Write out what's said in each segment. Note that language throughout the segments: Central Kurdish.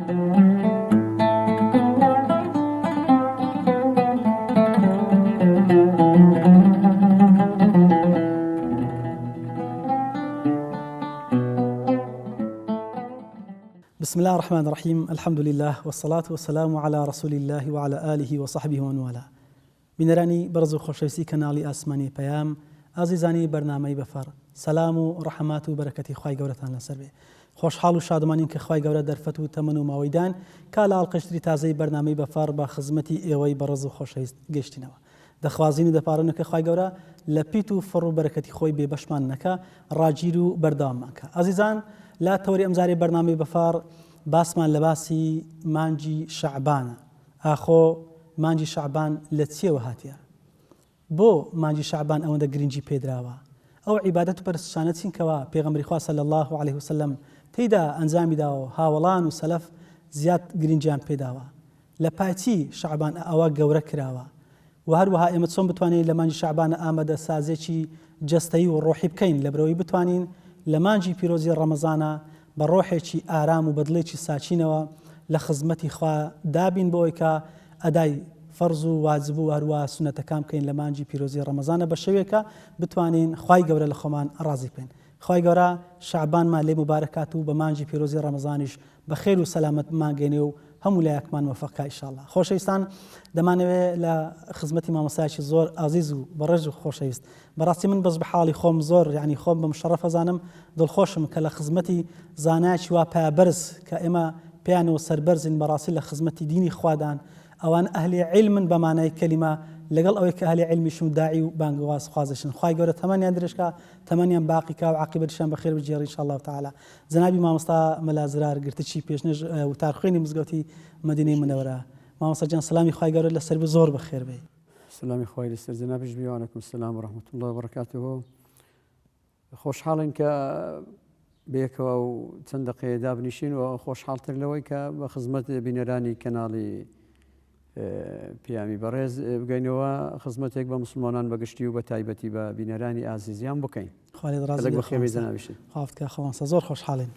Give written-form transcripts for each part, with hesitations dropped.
بسم الله الرحمن الرحيم الحمد لله والصلاة والسلام على رسول الله وعلى آله وصحبه ومن والاه. بینەرانی بەڕز و خۆشەویستی کەناڵی ئاسمانی پەیام، ئازیزانی بەرنامەی بەفەڕ، سەلام و ڕەحمات و بەرەکەتی خوای گەورەتان لەسەر بێ. خۆشحاڵ و شادمانین کە خوای گەورە دەرفەت و تەمەن و ماوەیدان کا لە ئاڵقەشتری تازەی بەرنامەی بەفەڕ بە خزمەتی ئێوەی بەڕز و خۆشەویست گەشتینەوە. دەخوازین و دەپارڕێنە کە خوای گەورە لە پیت و فڕ و بەرەکەتی خۆی بێبەشمان نەکە، ڕاگیر و بەردەواممان کە. ئازیزان، لا تەوری ئەمجارێ بەرنامەی بەفەڕ باسمان لە باسی مانگی شەعبانە. ئاخۆ مانگی شەعبان لە چیەوە هاتیە؟ بۆ مانگی شەعبان ئەوەندە گرنگی پێدراوە؟ ئەو عیبادەت و پەرستشانە چینکەوە پێغەمبەری خوا صلی الله علیه وسلم تێیدا ئەنجامی داوە، هاوڵان و سەلەف زیاد گرنگیان پێداوە. لە پایچی شەعبان ئەوە گەورە کراوە و هەروەها ئێمە چۆن بتوانین لە مانگی شەعبانە ئامادە سازێکی جەستەیی و ڕۆحی بکەین لە برەوەی بتوانین لە مانگی پیرۆزی ڕەمەزانە بە ڕۆحێکی ئارام و بەدڵێکی ساچینەوە لە خزمەتی خوا دابین بۆی کە ئەدای فەرز و واجب و هەروە سونەتەکان بکەین لە مانگی پیرۆزی ڕەمەزانە بە شێوەیەکە بتوانین خوای گەورە لە خۆمان ڕازی بکەین. خوای گەورە شەعبانمان لێ مبارەکات و بە مانگی پیرۆزی ڕەمەزانیش بە خێر و سەلامەت مانگەێنێ و هەموو لایەکمان موفەقە ئینشاءالله. خۆشەویستان، دەمانەوێت لە خزمەتی مامۆستایەکی زۆر ئازیز و بەڕێز و خۆشەویست، بەڕاستی من بەس بە حاڵی خۆم زۆر یعنی خۆم بە مشەڕەف ئەزانم، دڵخۆشم کە لە خزمەتی زانایکی وا پایبەرز کە ئێمە پێیانەوە سەربەرزین بەڕاستی لە خزمەتی دینی خوادان، ئەوان ئەهلی عیلمن بە مانای کەلیمە، لەگەڵ ئەوەی کە ئەهلی عیلمیشن و داعی و بانگواز خوازشن. خوای گەورە تەمەنیان درێژکە، تەمەنیان باقیکە و عاقبەتیشان بەخێر بجێڕی ئینشاءالله تعالی. جەنابی مامۆستا مەلا زرار گرتچی پێشنەژ وتارخوێنی مزگەوتی مەدینەی منەوەرە. مامۆستا جان، سەلامی خوای گەورە لەسەر بێ، زۆر بەخێر بێ. سلامی خوای لەسەر جەنابش بێ. وعەلەیکوم سەلام و ڕەحمەتوڵڵاهی و بەرەکاتوهو. خۆشحاڵین کە بێکەوە و چەند دەقەیە دابنیشین و خۆشحاڵتر لەوەی کە بە خزمەت بینەرانی کەناڵی پیامی بەڕێز بگەینەوە، خزمەتێک بە مسلمانان بەگشتی و بە تایبەتی بە بینەرانی ئازیزیان بکەین. زۆر خۆشحاڵین.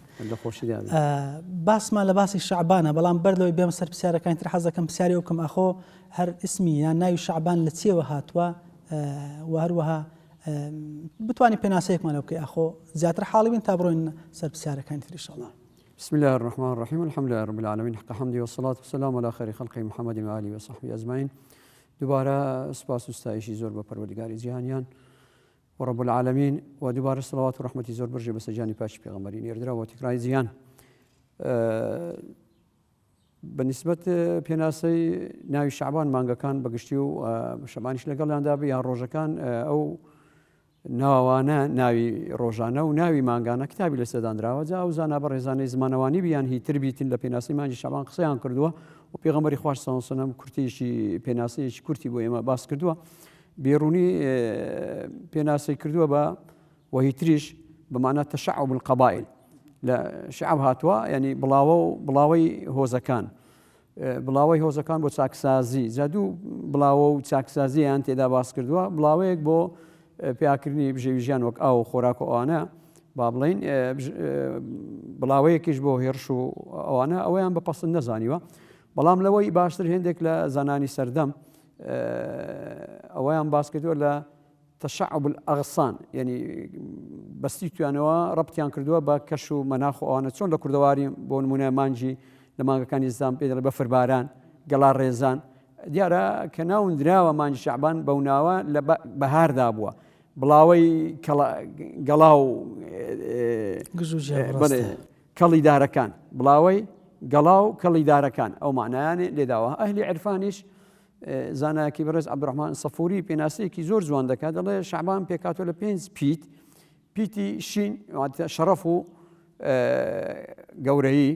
باسمان لە باسی شەعبانە، بەڵام بەردەوەی بێمە سەر پرسیارەکانی تر حەز دەکەم پرسیاری وکەم ئەخۆ هەر ئسمی یان ناوی شەعبان لە چیەوە هاتووە و هەروەها بتوانین پێناسەیەکمان لێ بکەی ئەخۆ زیاتر حاڵی بین تا بڕۆین سەر پرسیارەکانی تر ئینشاءالله. بسم الله الرحمن الرحيم الحمد لله رب العالمين حق حمده والصلاة والسلام على خير خلقه محمد وآله وصحبه أجمعين. دوباره سپاس و ستایشی زۆر بە پەروەردگاری جیهانیان و رب العالمین و دوباره صلوات و رحمەتی زۆر بەرژێ بەسەر جانی پاکی پێغەمبەری نێردراوە و تکرای زیان. بەنسبەت پێناسەی ناوی شەعبان مانگەکان بەگشتی و شەعبانیش لەگەڵیاندا بێ یان ڕۆژەکان، ئەو ناوانە ناوی ڕۆژانە و ناوی مانگانە کتابی لە سەدانراوە. جا ئەو زانا بە ڕێزانەی زمانەوانی بیان هیتر بیتن لە پێناسی مانگی شەعبان قسەیان کردووە و پێغەمبەری خوا صلی الله علیه و سلم کورتیشی پێناسەیەکی کورتی بۆ ئێمە باس کردووە. بێڕوونی پێناسەی کردووە بە وهیتریش بەمانە تەشەعب القەبائل، لە شعب هاتووە، ینی بڵاوەی هۆزەکان، بڵاوەی هۆزەکان بۆ چاکسازی. جادوو بڵاوە و چاکسازییان تێدا باس کردووە. بڵاوەیەک بۆ پیاکردنی بژێویژیان وەک ئاو و خۆراک و ئەوانە با بڵین، بڵاوەیەکیش بۆ هێرش و ئەوانە، ئەوەیان بەپەسند نەزانیوە. بەڵام لەوەی باشتر هێندێک لە زانانی سەردەم ئەوەیان باس کردووە لە تەشەعب الئەغسان، ینی بەستی توانەوە ڕەبتیان کردووە بە کەش و مەناخ و ئەوانە، چۆن لە کوردەواری بۆ نمونە مانجی لە مانگەکانی زام پێ دەڵێ بەفرباران، گەڵا ڕێزان. دیارە کە ناوندراوە مانجی شەعبان بەو ناوە لە بەهاردا بووە. بڵاوەی گەڵا و کەڵی دارەکان، بڵاوەی گەڵا و کەڵی دارەکان، ئەو معنایانێ لێداوە. ئەهلی عرفانیش زانایەکی بەڕێز عەبدوڕەحمان سەفووری پێناسەیەکی زۆر جوان دەکات، دەڵێ شەعبان پێکاتوە لە 5 پیت، پیتی شین شەرەف و گەورەیی،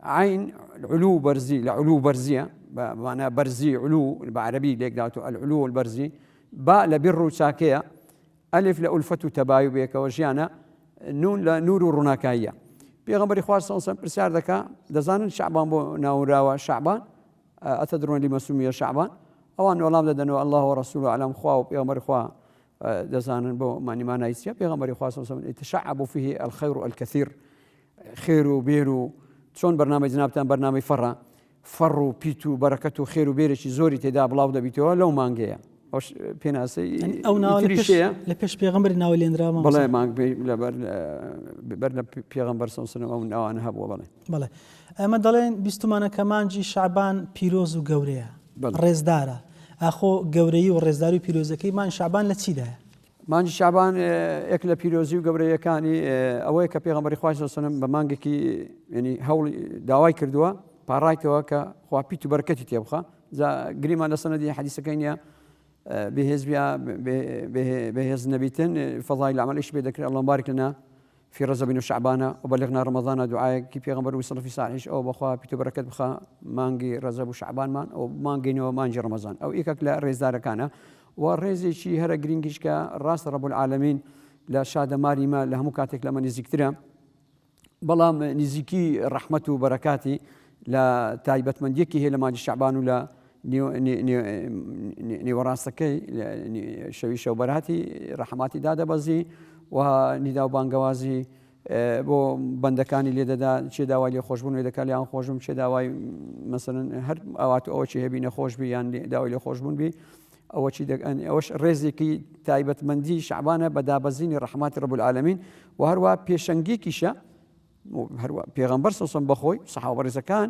عین علو بەرزی، لە علو بەرزیە، بەمانە بەرزی علو بە عەرەبی لێکداتوە العلو والبەرزی، با لە بیر و چاکەیە، ئەلف لە ئولفەت و تەبایو بێکەوە ژیانە، نون لە نور و ڕووناکاییە. پێغەمبەری خوا صلی الله علیه و سلم پرسیار دەکات، دەزانن شەعبان بۆ ناونراوە شەعبان؟ ئەتەدرون لما سمي شعبان؟ ئەوان وەڵام دەدەنەوە الله ورسوله ئەعلەم، خوا و پێغەمبەری خوا دەزانن بۆ مانای چییە. پێغەمبەری خوا صلی الله علیه و سلم يتشعب فيه الخير الكثير، خێر و بێر و چۆن بەرنامەی جنابتان بەرنامەی فەڕ و پیت و بەرەکەت و خێر و بێرێکی زۆری تێدا بڵاو دەبیتەوە لەو مانگەیە ئەوش پێناسەی ئەو لە پێش پێغەمبەری ناوی لێنراوە بەڵێ مانگ بەر لە پێغەمبەر سەڵسەلەم ئەو ناوانە هەبووە بەڵێ ئەمە دەڵێن بیستمانەکە مانجی شعبان پیرۆز و گەورەیە ڕێزدارە ئاخۆ گەورەی و ڕێزداری و پیرۆزەکەی مان شعبان لە چیدایە؟ مانجی شعبان یەک لە پیرۆزی و گەورەیەکانی ئەوەیە کە پێغەمبەری خوای سەڵسەلەم بە مانگێکی ینی هەوڵی داوای کردووە پاڕایتەوە کە خوا پیت و بەرەکەتی تێبخە گریمان لە سەنەدی حەدیسەکەی نیە بهێز نەبیتن فەضای العمل ئیش پێ دەکرێت اللهم بارك لنا في رجب وشعبان وبلغنا رمضان دعاء پیغمبر وصل في صالح او بخوا پیتو برکت بخا مانگی رجب وشعبان مان او مانگی نو مانجی رمضان او ایکک لا رزدار کانه و رزی شي هر گرینگیش کا راس رب العالمین لا شاد ماری ما له مکاتک لما نزیکتره بلام نزیکی رحمت و برکاتی لا تایبت من یکی هی لما شعبان ولا نيو راسكي شوي شوبراتي رحماتي دادا بزي ونيداو بانغوازي بۆ بەندەکانی لێ دەدا چێ داوای لێ خۆشببوون لێ دەکات لیان خۆشم چێ داوای مەسەرەن هەر ئەوات ئەوە چی هەبی نەخۆش بی یان داوای لێ خۆشببوون بی ئەوە چی ئەوەش ڕێزێکی تایبەتمەندی شعبانە بە دابەزینی ڕەحماتی ڕەب العالەمین و هەروە پێشەنگێکیشە پێغەمبەر سەڵسەلەم بەخۆی سەحابە ڕێزەکان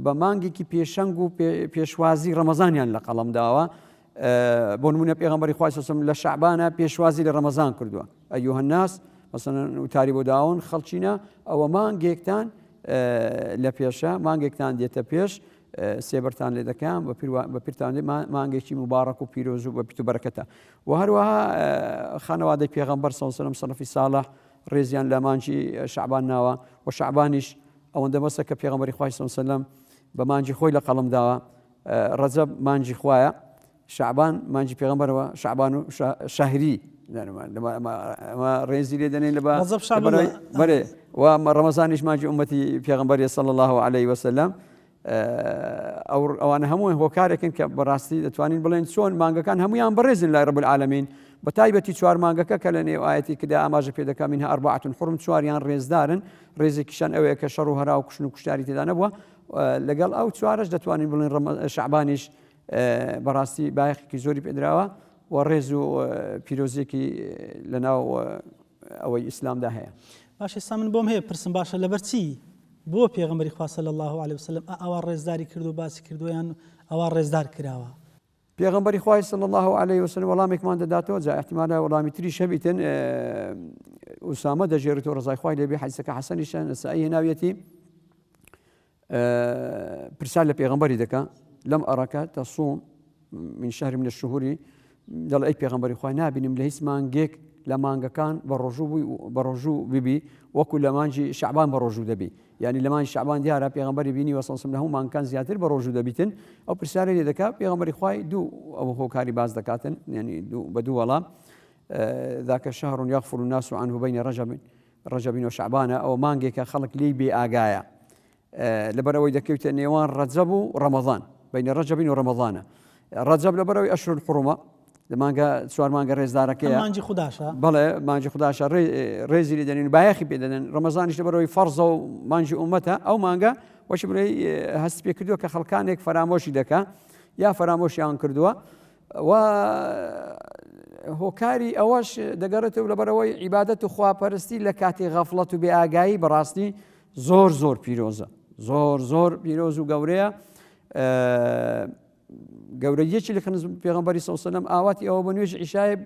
بە مانگێکی پێشەنگ و پێشوازی ڕەمەزانیان لە قەڵەم داوە بۆ نمونە پێغەمبەری خوای سەڵسەلەم لە شعبانە پێشوازی لە ڕەمەزان کردووە ئەیوهە الناس مثلا وتاری بۆ داون خەڵچینە ئەوە مانگێکتان لە پێشە مانگێکتان دێتە پێش سێبەرتان لێ دەکەم بە پیرتان مانگێکی مبارەک و پیرۆز و بە پیت و بەرەکەتە و هەروەها خانەوادەی پێغەمبەر سەڵسەلەم سەلەفی ساڵح ڕێزیان لە مانجی شعبان ناوە و شعبانیش ئەوەندە بەسە کە پێغەمبەری خوای سەڵسەلەم بە مانجی خۆی لە قەڵەم داوە ڕەجەب مانجی خوایە شعبان مانجی پێغەمبەرەوە شعبان و شەهری ڕێزی لێ دەنێن بەرێ و ڕەمەزانیش مانجی ئومەتی پێغەمبەری صلی الله عليه وسلم ئەوانە هەمووی هۆکارێکن کە بەڕاستی دەتوانین بڵێن چۆن مانگەکان هەمویان بەڕێزن لای ڕەب العالەمین بە تایبەتی چوار مانگەکە کە لە نێو ئایەتی کدا ئاماژە پێ دەکا منها ئەربعة حرم چواریان ڕێزدارن ڕێزێکیشان ئەوەیە کە شەڕ و هەرا و کوشتن و کوشتاری تێدا نەبووە لەگەڵ ئەو چوارش دەتوانین بڵێن شعبانیش بەڕاستی بایەخێکی زۆری پێدراوە و ڕێز و پیرۆزێکی لەناو ئەوەی ئیسلامدا هەیە. باش ئێستا من بۆم هەیە پرسم باشە لەبەر چی بۆ پێغەمبەری خوا صلی الله عليه وسلم ئەوە ڕێزداری کردو باسی کردویان ئەوە ڕێزدار کراوە؟ پێغەمبەری خوای صلی الله عليه وسلم وەڵامێکمان دەداتەوە جا احتیمالە وەڵامی تریش هەبیتن ئوسامە دەژێڕێتەوە ڕزای خوای لێبێ حەدیسەکە حەسەنیشە نەسائی هێناویەتی پرسیار لە پێغەمبەری دەکا لەم ئەڕەکە تەصوم من شهر من الشهور دەڵ ئەی پێغەمبەری خوای نابینم لە هیچ مانگێک لە مانگەکان بە ڕۆژوو ببی وەکو لە مانجی شعبان بە ڕۆژوو دەبی یعنی لە مانجی شعبان دیارە پێغەمبەری بینی وەسەڵسم لە هەموو مانگەکان زیاتر بە ڕۆژوو دەبیتن ئەو پرسیارە لێ دەکات پێغەمبەری خوای دوو ئەو هۆکاری باز دەکاتن یعنی بە دوو وەڵام ذاک شهر يغفل الناس عنه بين رجب وشعبان ئەو مانگێکە خەڵک لێی بێ ئاگایە لەبەرەوەی دەکەوتە نێوان ڕەجەب و ڕەمەضان بین رجب و ڕەمەضانە ڕەجەب لەبەرەوەی ئەشهور الحرمە مانگە چوار مانگە ڕێزدارەکەیە مانجی خودداشە بەڵێ مانجی خودداشە ڕێزی لێ دەنین بایەخی پێ دەدەن ڕەمەزانیش لەبەرەوەی فەرزە و مانجی ئومەتە ئەو مانگە وەشی بڵێ هەست پێ کردووە کە خەڵکانێک فەرامۆشی دەکا یا فەرامۆشیان کردووە و هۆکاری ئەوەش دەگەڕێتەوە لەبەرەوەی عیبادەت و خواپەرستی لە کاتی غەفڵەت و بێئاگایی بەڕاستی زۆر پیرۆزە زۆر پیرۆز و گەورەیە گەورەیەکی لە پێغەمبەری صلی الله علیه و سلم ئاواتی ئەوە بە نوێژ عیشای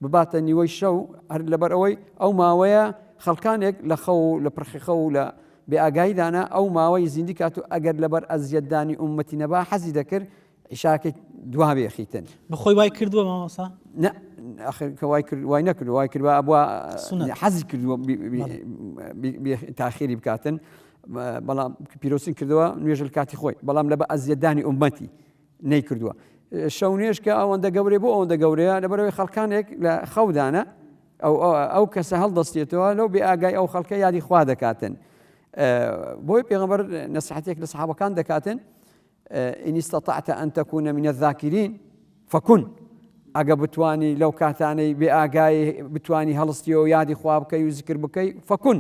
بباتە نیوەی شەو هەر لەبەر ئەوەی ئەو ماوەیە خەڵکانێک لە خەو لە پرخی خەو لە بێئاگاییدانا ئەو ماوەی زیندی کات و ئەگەر لەبەر ئەزیەتدانی ئومەتی نەبا حەزی دەکرد عیشاکەی دوا بێخیتن بەخۆی وای کردووە مامۆستا کە وای نەکرد وای کردوە ئەبووە حەزی کردووە تاخیری بکاتن بەڵام پیرۆسین کردەوە نوێژە کاتی خۆی بەڵام لە بە ئەزیەتدانی ئومەتی نەی کردووە شەو نوێژ کە ئەوەندە گەورەی بۆ ئەوەندە گەورەیە لەبەرەوەی خەڵکانێک لە خەودانە ئەو کەسە هەڵدەستێتەوە لەو بێ ئاگای ئەو خەڵکە یادی خوا دەکاتن بۆی پێغەمبەر نەسیحەتێک لە سەحابەکان دەکاتن ئین استطعت أن تكون من الذاکرین فەکون ئەگە بتوانی لەو کاتانەی بێ ئاگای بتوانی هەڵستیەوە یادی خوا بکەی و زیکر بکەی فەکون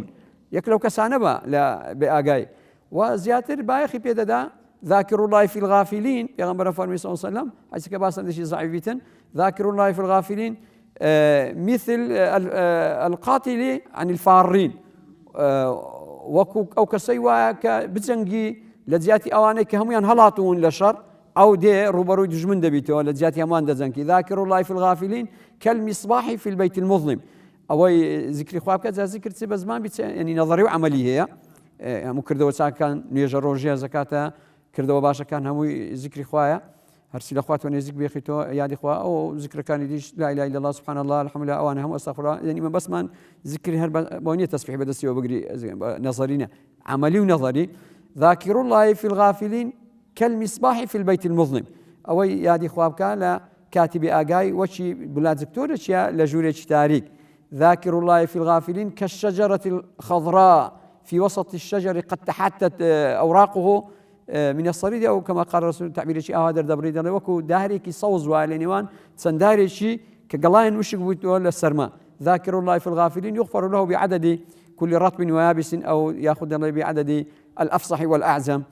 یەک لەو کەسانە بە لە بێ ئاگای و زیاتر بایەخی پێدەدا ذاكر الله في الغافلين پیغمبر فەرمی صلی الله عليه وسلم حدیثەکە باسەندێکی ضعیفیتن ذاكر الله في الغافلين مثل القاتل عن الفارين وەکو ئەو کەسەی وایە کە بجەنگی لە جیاتی ئەوانەی کە هەمویان هەڵاتون لە شەڕ ئەو دێ ڕوبەڕووی دژمن دەبیتەوە لە جیاتی هەمووان دەجەنگی ذاكر الله في الغافلين كالمصباح في البيت المظلم ئەوەی ذیکری خوا بکات جا ذیکر چێ بە زمان بیت ینی نەظەری و عەمەلی هەیە هەموو کردەوە چاکەکان نوێژە ڕۆژیە زەکاتە کردەوە باشەکان هەمووی ذیکری خوایە هەرچی لە خوا تۆ نێزیک بێخیتەوە یادی خوا ئەو ذیکرەکانی دیش لا اله الا الله سبحان الله الحمد لله ئەوانە هەموو ئەستەغفر الله ینی من بەسمان ذیکری هەر بۆ نییە تەسبیح بەدەستیەوە بگری نەظەرینە عەمەلی و نەظەری ذاكر الله في الغافلين كالمصباح في البيت المظلم ئەوەی یادی خوا بکە لە کاتیبی ئاگای وەچی بلادزکتۆرە چیە لە ژوورێکی تاریک ذاكر الله في الغافلين كالشجرة الخضراء في وسط الشجر قد تحتت أوراقه من الصريد أو كما قال الرسول تعبير شيء هذا دبريد الله وكو داريكي صوز والنيوان سنداري شيء كقلاين وشك ولا السرماء ذاكر الله في الغافلين يغفر له بعدد كل رطب ويابس أو يأخذ الله بعدد الأفصح والأعزم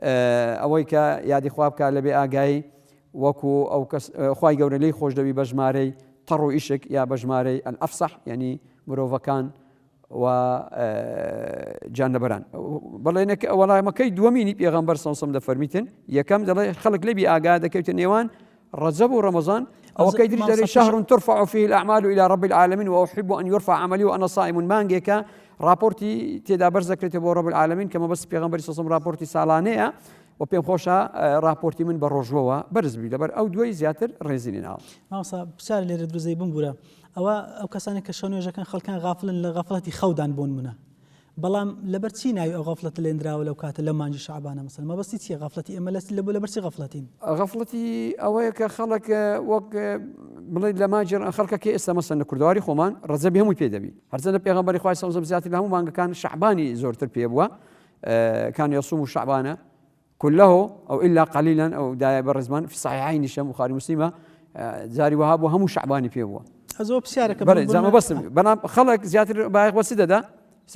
أويك يا دي خوابك لبي آجاي وكو أو خواي جوري لي خوش دبي بجماري طرو إيشك يا بجماري الأفصح يعني مروفكان وجانبران بەڵێنێک وەڵامەکەی دووەمینی پێغەمبەر صلی الله علیه و سلم دەفەرمیتن یەکەم دەڵێ خەڵک لێبی ئاگا دەکەوتە نێوان ڕەجەب و ڕەمەزان ئەوەکەی دری دەڵێ شهر ترفع فيه الأعمال إلى رب العالمين وأحب أن يرفع عملي وأنا صائم مانگێکە راپۆرتی تێدا بەرز دەکرێتەوە بۆ رب العالمين کەمە بەس پێغەمبەری صلی الله علیه و سلم راپۆرتی ساڵانەیە و پێم خۆشە راپۆرتی من بە ڕۆژوەوە بەرز بی لەبەر ئەو دوای زیاتر ڕێزی لێناوە مامۆستا پرسیار لێرە دروزەی بمبورە ئەو کەسانی کە شەونێژەکەن خەڵکان غافلن لە غەفڵەتی خەودان بۆن منە بەڵام لەبەر چی ناوی ئەو غەفڵەتە لێنراوە لەو کاتە لە مانجی شەعبانە مەسەڵەن مەبەستی چییە غەفڵەتی ئێمە لەبەر چی غەفڵەتین غەفڵەتی ئەوەیە کە خەڵک وەک بڵێ لە ماجر خەڵکەکە ئێستا مەسەن لە کوردەواری خۆمان ڕەجەبی هەمووی پێ دەبی هەرچەندە پێغەمبەری خوای صلی الله علیه و سلم زیاتر لە هەموو مانگەکان شەعبانی زۆرتر پێ بووە كان يصوم شعبان كله أو إلا قليلا أو داية بالرزمان في صحيحين الشام بخاري مسلمة زاري وهاب وهم شعباني فيه هو أزو بسيارك بله زعما بس بنا خلق زياتر بايخ وسيدة ده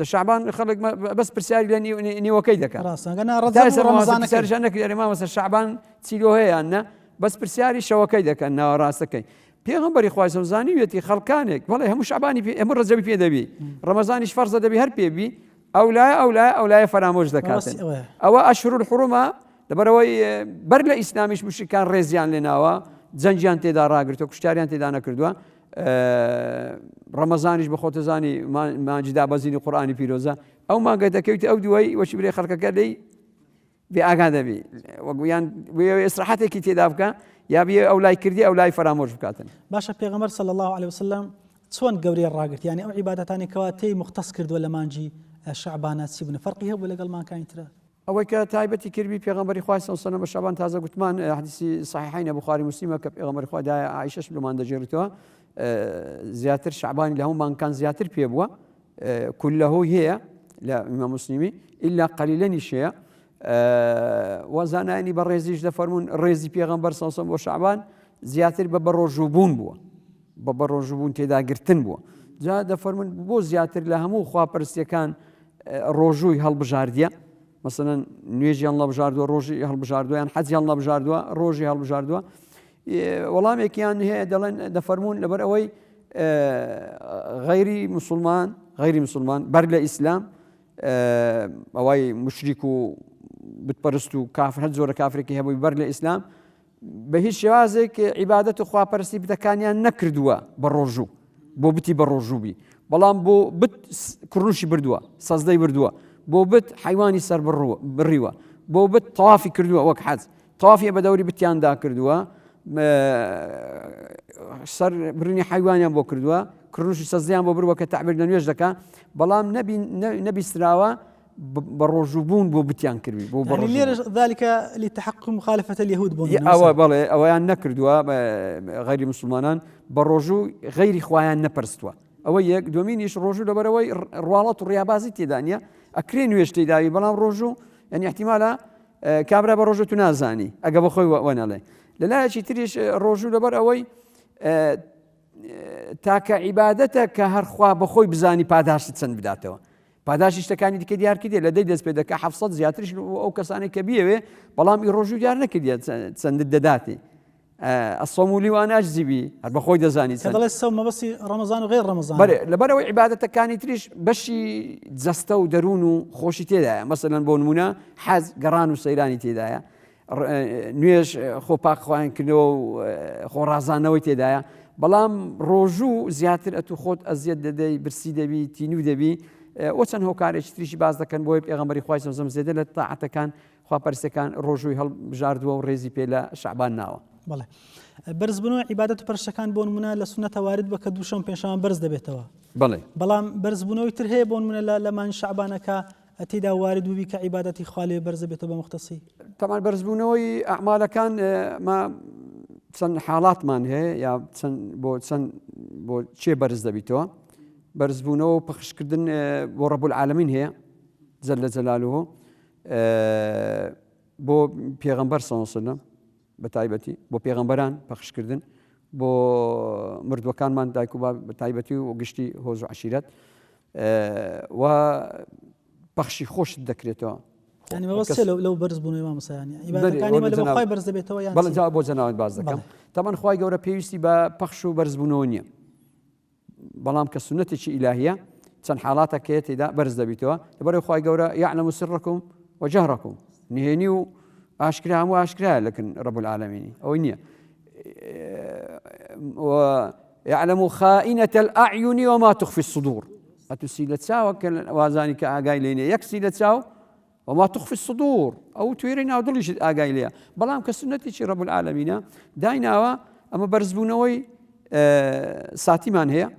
شعبان خلق بس برسالي لاني وكيدك راس انا رمضان رمضان كان يعني ما مثلا شعبان تسيلو هي أن بس برسالي شو كيدك أن راسك پیغمبر خوای سوزانی خلقانك والله هم شعباني في هم رجبي في دبي رمضان فرض دبي هر بيبي أو لا فراموش ذكاتن أو أشهر الحرمة لبروي برلا إسلاميش مشركان رزيان لناوا زنجان تدا راقرتو كشتاريان تدا نكردوا رمضانيش بخوت زاني ما جدا بزيني قرآني فيروزا أو ما قد كيت أو دوي وش بري خلقك لي بأعاده بي ويان وإصلاحاتك تدافك يا بي أو لا يكردي أو لا فراموش بكاتن باشا پیغمبر صلى الله عليه وسلم چۆن گەورەی ڕاگرت يعني ئەو عیبادەتانی کەوا تێی مختص کردووە لە مانجی شعبانە چی بوون فەرقی هەبوو لەگەڵ مانگەکانی ترە ئەوەی کە تایبەتی کردبی پێغەمبەری خوای صلی الله علیه و سلم بە شعبان تازە گوتمان حدیثی صحیحین بخاری مسلمە کە پێغەمبەری خوا دایە عایشەش لەمان دەجێڕێتەوە زیاتر شعبانی لە هەموو مانگەکان زیاتر پێ بووە كله هي لا إمام مسلمي إلا قليلا شيء وزاناني بالرزيج دفرمون الرزي بيغمبر صلى الله عليه وسلم وشعبان زياتر ببروجوبون بوا ببروجوبون تدا قرتن بوا جا دفرمون بو زياتر لهمو خوا برستيكان روجوي هالبجارديا مثلا نيجي الله بجاردوا روجي هالبجاردوا يعني حج الله بجاردوا روجي هالبجاردوا والله ما كان هي دفرمون لبروي غير مسلمان برلا إسلام أواي مشركو بتبرستو كافر هل زور كافر كي هبوا برلا إسلام بهيش شوازك عبادته خوا برستي بدكانيان نكردوا بالرجو بو بتي بالرجو بي بلام بو بت كرنوشي بردوا صزدي بردوا بو بت حيواني سر بالروا بو بت طوافي كردوا وك حز طوافي بدوري بتيان دا كردوا سر برني حيوانيان بو كردوا كرنوشي صزديان بو بروا كتعبير لنويج دكا بلام نبي سراوا بالرجوبون بو بتيان كردوا بو يعني ليه ذلك لتحقق مخالفة اليهود بون أو بالله أو يعني نكردوا غير مسلمان بالرجو غير إخوان نبرستوا أو يك دومين يش رجو لبروي روالات الرياضة تدانيا أكرين ويشتي داي بلام رجو يعني احتمالا كابرا برجو تنازاني أجاب خوي وأنا له لا شيء تريش رجو لبروي تاك عبادتك هر خوا بخوي بزاني باداش تسن بداته پاداشی شتەکانی دیکە دیار کردێ لە دەی دەست پێ دەکە 700 زیاترش ئەو کەسانی کە بیەوێ بەڵام ئی ڕۆژوو دیار نەکردێت چەندت دەداتی ئەسۆمولی وان ئەجزیبی هەر بەخۆی دەزانی دەڵێ سەو مەبەستی ڕەمەزان و غێر ڕەمەزان لەبەرەوەی عیبادەتەکانی تریش بەشی جەستە و دەروون و خۆشی تێدایە مەسەلەن بۆ نمونە حەز گەڕان و سەیرانی تێدایە نوێژ خۆپاکخواینکردنەوە و خۆڕازانەوەی تێدایە بەڵام ڕۆژوو زیاتر ئەتو خۆت ئەزیەت دەدەی برسی دەبی تینوو دەبی ئەو چەند هۆکارێکی تریشی باز دەکەن بۆی پێغەمبەری خوای سەمزەم زێدە لە تاعەتەکان خواپەرستەکان ڕۆژووی هەڵبژاردووە و ڕێزی پێ لە شەعبان ناوە بەڵێ بەرزبوونەوە عیبادەت و پەرشەکان بۆ نمونە لە سونەتە وارد بە کە دووشەم پێنجشەمان بەرز دەبێتەوە بەڵێ بەڵام بەرزبوونەوەی تر هەیە بۆ نمونە لە مانگ شەعبانەکە تێدا وارد بووبی کە عیبادەتی خوا لێ بەرز دەبێتەوە بە مختصی تەمان بەرزبوونەوەی ئەعمالەکان چەند حاڵاتمان هەیە یا بۆ چێ بەرز دەبیتەوە بەرزبوونەوە و پەخشکردن بۆ ڕەب العالەمین هەیە جەل جەلالوه بۆ پێغەمبەر صلی الله علیه وسلم بە تایبەتی بۆ پێغەمبەران پەخشکردن بۆ مردوەکانمان دایک و بە تایبەتی و گشتی هۆز و عەشیرەت و پەخشی خۆشت دەکرێتەوە ینی مەبەست لەو بەرزبوونەوەی مامۆستایانی عیبادەتەکانی لە بەخوای بەرز دەبێتەوە یان بەڵێ بۆ جەناوت باز دەکەم تەمان خوای گەورە پێویستی بە پەخش و بەرزبوونەوە نییە بەڵام کە سونەتێکی ئیلاهیە چەند حاڵاتێک هەیە تێدا بەرز دەبیتەوە لەبەرەوەی خوای گەورە یعلەم سرەکم وجهرەکم نهێنی و ئاشکرا هەموو ئاشکرایە لەکن ڕەب العالەمینی ئەوەی نییە ويعلم خائنة الأعين وما تخفي الصدور أتسي لتساوى وازاني كأجاي ليني يكسي لتساو وما تخفي الصدور أو تويرين أو ضليش أجاي ليا بلام كسنتي شي رب العالمين دايناوا أما برزبونوي ساتي من هي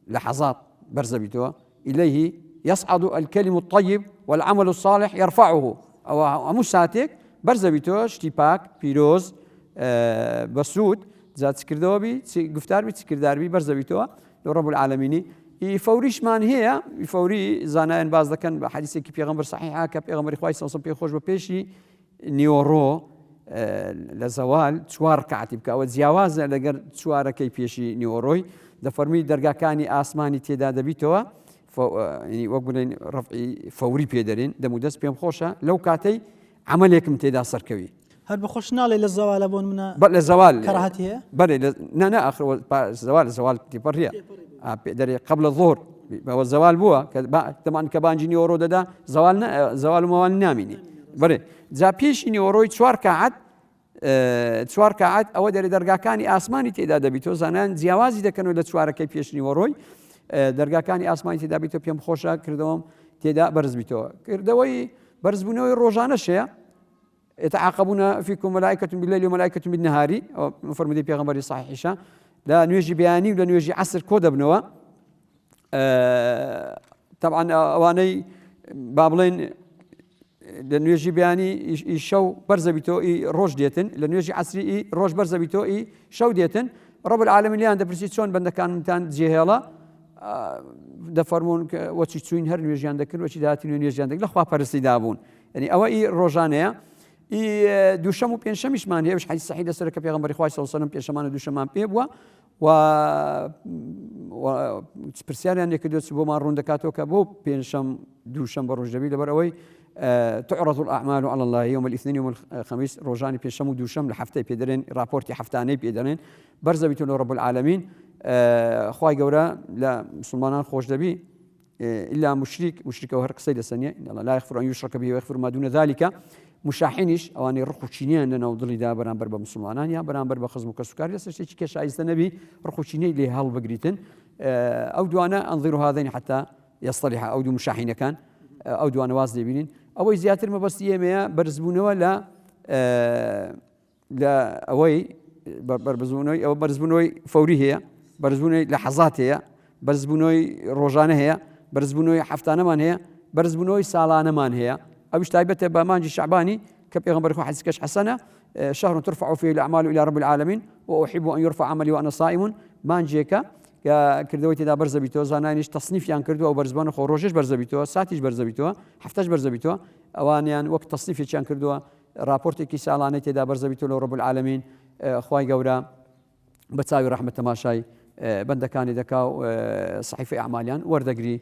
لحظات برزبيتوا إليه يصعد الكلم الطيب والعمل الصالح يرفعه أو مش ساتك برزبيتوا اشتباك بيروز بسود زاد سكردوا بي قفتار بي سكردار بي برزبيتوا لرب العالمين فوريش مان هي فوري زانان باز دكان بحديث كي بيغمبر صحيحه كبيغمبر خوي صلى الله عليه وسلم خوش ببيشي نيورو لزوال چوار كعتي بك او زياواز لەگەر چوارەکەی پێشی نیۆڕۆی دەفەرمی دەرگاکانی ئاسمانی تێدا دەبیتەوە ینی وەک بڵێن ڕەفعی فەوری پێدەرێن دەمودەست پێم خۆشە لەو کاتەی عملێکم تێدا سەرکەوی هەر بەخۆش ناڵێ لە زەوالە بۆ منە لە زەوال کەڕاهەتی هەیە بەڵێ نە ئاخر زەوال تیپەڕیە دەرێ قبل الظهر بەوە زەوال بووە دەمان کە بانجی نیۆڕۆ دەدا زەوال و مەوال نامینێ بەڵێ جا پێشی نیۆڕۆی چوار کەعەت ئەوە دەرێ دەرگاکانی ئاسمانی تێدا دەبیتەوە زانان جیاوازی دەکەنەوە لە چوارەکەی پێش نیوەڕۆی دەرگاکانی ئاسمانی تێدا بیتەوە پێم خۆشە کردەوەم تێدا بەرز بیتەوە کردەوەی بەرزبوونەوەی ڕۆژانەش هەیە يتعاقبون فيكم ملائكة بالليل وملائكة بالنهار فرمودي بيغمبري صحيحة لا نوجي بياني ولا نوجي عصر كودا بنوا طبعا اواني بابلين لنوجي بياني شو برزبيتو روج ديتن لنوجي عصري روج برزبيتو شو ديتن رب العالمين اللي عنده برسيتشون بند كان تان جهيلا دفرمون وشي تسوين هر نوجي عندك وشي داتي نوجي عندك لا خوا برسي دابون يعني اوي روجانيا دووشەم و پێنجشەمیشمان هەیە حەدیث صحیح لەسەر کە پێغەمبەری خوای صلی الله علیه و سلم پێشەمانە دووشەمان پێ بووە و پرسیاریان لێکردووە بۆمان ڕوون دەکاتەوە کە بۆ پێنجشەم دووشەم بە ڕۆژ دەبی لەبەر ئەوەی تعرض الأعمال على الله يوم الاثنين يوم الخميس روجاني بيشم ودوشم لحفتي بيدرين رابورتي حفتاني بيدرين برزة بيتون رب العالمين خواي جورا لا مسلمان خوش دبي إلا مشرك وهر قصيدة ثانية إن الله لا يغفر أن يشرك به ويغفر ما دون ذلك مشاحنش ئەوانی ڕخوچینیان لەناو دڵیدا بەرامبەر بە مسلمانان یا بەرامبەر بە خزم و کەسوکاری لەسەر شتێکی کە شایستە نەبی ڕخوچینەی لێ هەڵبگریتن ئەو دوانە ئەنظر هذین حتا يصطلح ئەو دوو مشاحینەکان ئەو دوانە واز دەبینین ئەوەی زیاتر مەبەستی ئێمەیە بەرزبوونەوە لە ئەوەی بەرزبوونەوەی فەوری هەیە بەرزبوونەوەی لەحەزات هەیە بەرزبوونەوەی ڕۆژانە هەیە بەرزبوونەوەی هەفتانەمان هەیە بەرزبوونەوەی ساڵانەمان هەیە أوش تايبته بمانجي شعباني كبيغمبر حديث كش حسنة شهر ترفع فيه الأعمال إلى رب العالمين وأحب أن يرفع عملي وأنا صائم مانجيكا كردويتي دا برزبيتو زانانيش تصنيف يعني كردو أو برزبان خروجش برزبيتو ساتيش برزبيتو حفتاش برزبيتو أوان يعني وقت تصنيف يعني كردو رابورتي كي سالانيتي دا برزبيتو لرب العالمين خواي جورا بتساوي رحمة تماشاي بندكاني دكاو صحيفة أعماليان وردقري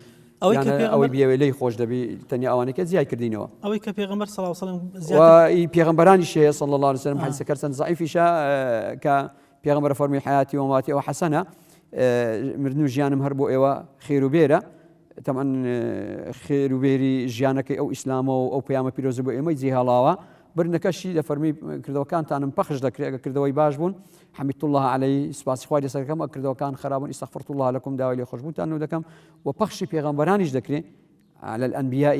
ئەوەی بێوێ لی خۆش دەبی تەنیا ئەوانەکە زیای کردینەوە ئەوەی کە پێغەمبەر صلی الله علیه و سلم پێغەمبەرانی شەیە صلی الله علیه و سلم حدیث کەرسەن ضعیفیشە کە پێغەمبەر فەرمی حیاتی وماتی ئەوە حەسەنە مردن و ژیانم هەر بۆ ئێوە خێر و بێرە تەمان خێر و بێری ژیانەکەی ئەو ئیسلامەوە و ئەو پەیامە پیرۆزە بۆ ئێمەی جێهاڵاوە برنەکەشی لە فەرمی کردەوەکانتانم پەخش دەکرێت ئەگە کردەوەی باش بوون حەمید الله عەلەیهی سوپاسی خوا لەسەرەکەم ئەگە کردەوەکان خراپبوون ئیستەغفرت الله لەکم داوای لێخۆشبوونتان دەکەم و پەخشی پێغەمبەرانیش دەکرێت على الأنبياء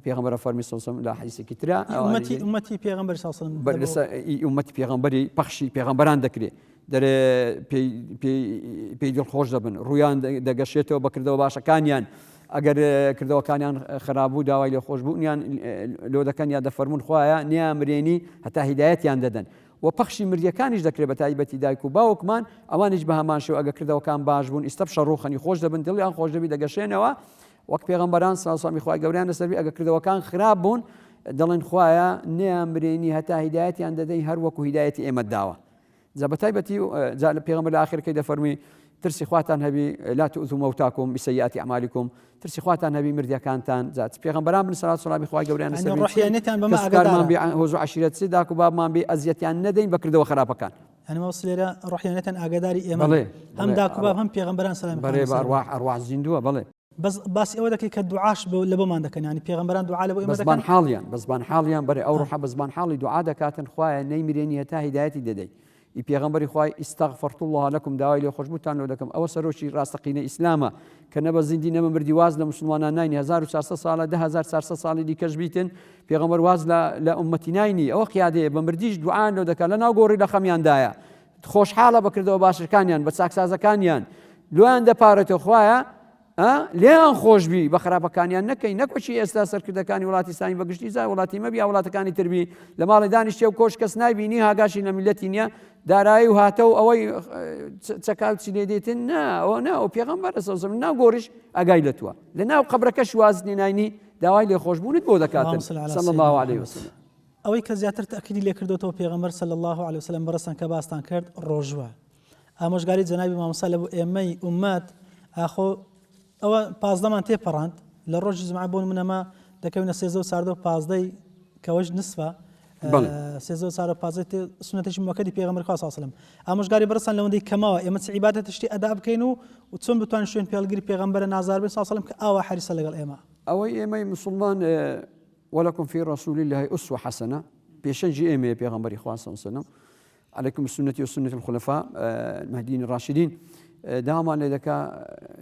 پێغەمبەر فەرمی صلی الله علیه و سلم لە حەدیثێکی ترا ئومەتی پێغەمبەر صلی الله علیه و سلم ئومەتی پێغەمبەری پەخشی پێغەمبەران دەکرێت دەرێ پێی دڵخۆش دەبن ڕویان دەگەشێتەوە بە کردەوە باشەکانیان ئەگەر کردەوەکانیان خراپبوو داوای لێ خۆشببوونیان لۆ دەکەن یا دەفەرمونون خوایە نیان مرێنی هەتا هیدایەتیان دەدەن و پەخشی مردیەکانیش دەکرێت بە تایبەتی دایک و باوکمان ئەوانیش بە هەمان شێوە ئەگە کردەوەکان باش بوون ئیستەبشە ڕوخەنی خۆش دەبن دڵیان خۆش دەبی دەگەشێنەوە وەک پێغەمبەران ساڵسامی خوای گەوریان لەسەروی ئەگە کردەوەکان خراپ بوون دەڵێن خوایە نیان مرێنی هەتا هیدایەتیان دەدەین هەر وەکو هیدایەتی ئێمە داوە جا بە تایبەتی پێغەمبەر لە ئاخرەکەی دەفەرمی ترسی خواتان هەبی لا تؤذوا موتاكم بسيئات أعمالكم ترسی خواتان هەبی مردیەکانتان جات پێغەمبەران بن سەڵات سڵامی خوای گەوریان لەسەر ڕۆحیانەتیان بەمە ئاگادارە هۆز و عەشیرەت سی داک و بابمان بێ ئەزیەتیان نەدەین بەکردەوە خراپەکان هەنی مەوەس لێرە ڕۆحیانەتیان ئاگاداری ئێمە هەم داک و باب هەم پێغەمبەران سەلامی بەڵێ ئەرواح زیندووە بەڵێ بەس باسی ئەوە دەکەی کە دوعاش لە بۆمان دەکەن ینی پێغەمبەران دوعا لە بۆ ئێمە دەکەن بەزبان حاڵیان بەرێ ئەو ڕۆحە بەزبان حاڵی دوعا دەکاتن خوایە نەیمیرێنی هەتا هیدایەتی دەدەی پێغەمبەری خوای ئیستەغفرت الله لەکم داوای لێ خۆشببوونتان لێ دەکەم ئەوە سەرۆکی ڕاستەقینە ئیسلامە کە نەبە زیندی نەبە مردی واز لە مسلمانان ناینی 1400 ساڵە 1400 ساڵی دیکەش بیتن پێغەمبەر واز لە ئومەتی ناینی ئەوە قیادەیە بە مردیش دوعان لێ دەکات لە ناو گۆڕی لە خەمیاندایە خۆشحاڵە بەکردەوە باشەکانیان بە چاکسازەکانیان لۆیان دەپارێتەوە خوایە لێیان خۆشببی بە خراپەکانیان نەکەی نەکوچی ئێستا سەرکردەکانی وڵاتی ئیسلامی بەگشتی زای وڵاتی مەبی یا وڵاتەکانی تربی لە ماڵی دانیشتێ و کۆش کەس نایبینی هاگاشی لە میلەتی نییە دارایی و هاتە و ئەوەی چەکاوچی لێ دێتن ئەوە ئەو پێغەمبەر سەڵسەڵام ناو گۆڕیش ئاگای لە تووە لە ناو قەبرەکەش وازنی ناینی داوای لێخۆشببوونت بۆ دەکاتن صلی الله علیه وسلم ئەوەی کە زیاتر تەکیدی لێ کردوتەوە پێغەمبەر صلی الله علیه وسلم بەڕەسەن کە باستان کرد ڕۆژوە ئامۆژگاری جەنابی مامۆستا لە بۆ ئێمەی ئومەت ئاخۆ ئەوە پازدەمان تێپەڕاند لە ڕۆژی جمعە بۆ نمونەما دەکەوینە 315 کەوەش نسفە 315 سنەتێکی مؤکەدی پێغەمبەر خوا صلی الله علیه و سلم ئامۆژگاری بەڕەسان لەوەندەی کەمەوە ئێمە چ عیبادەت شتی ئەدا بکەین و چۆن بتوانین شوێن پێڵگیری پێغەمبەرە نازار بین صلی الله علیه و سلم کە ئاوا حریصە لەگەڵ ئێمە ئەوەی ئێمەی مسلمان ولكم في رسول الله أسوة حسنة بيشنجي إيمي بيغمبري خواه صلى الله عليه وسلم عليكم بسنتي وسنة الخلفاء المهديين الراشدين داما لذلك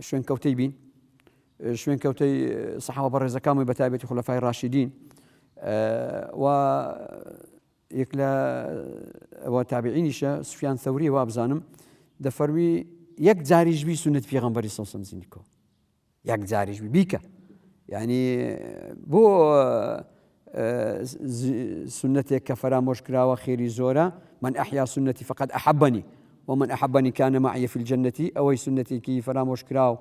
شوين كوتي بين شوين كوتي صحابة برز كامل بتابة الخلفاء الراشدين و يكلا وتابعين سفيان ثوري وابزانم دفروي يك جاريج بي سنة بيغمبري صلى الله عليه وسلم زينكو يك جاريج بي بيكا يعني بو سنتك كفراموش كراوة خيري زورا من أحيا سنتي فقد أحبني ومن أحبني كان معي في الجنة أوي سنتي كي فراموش كراو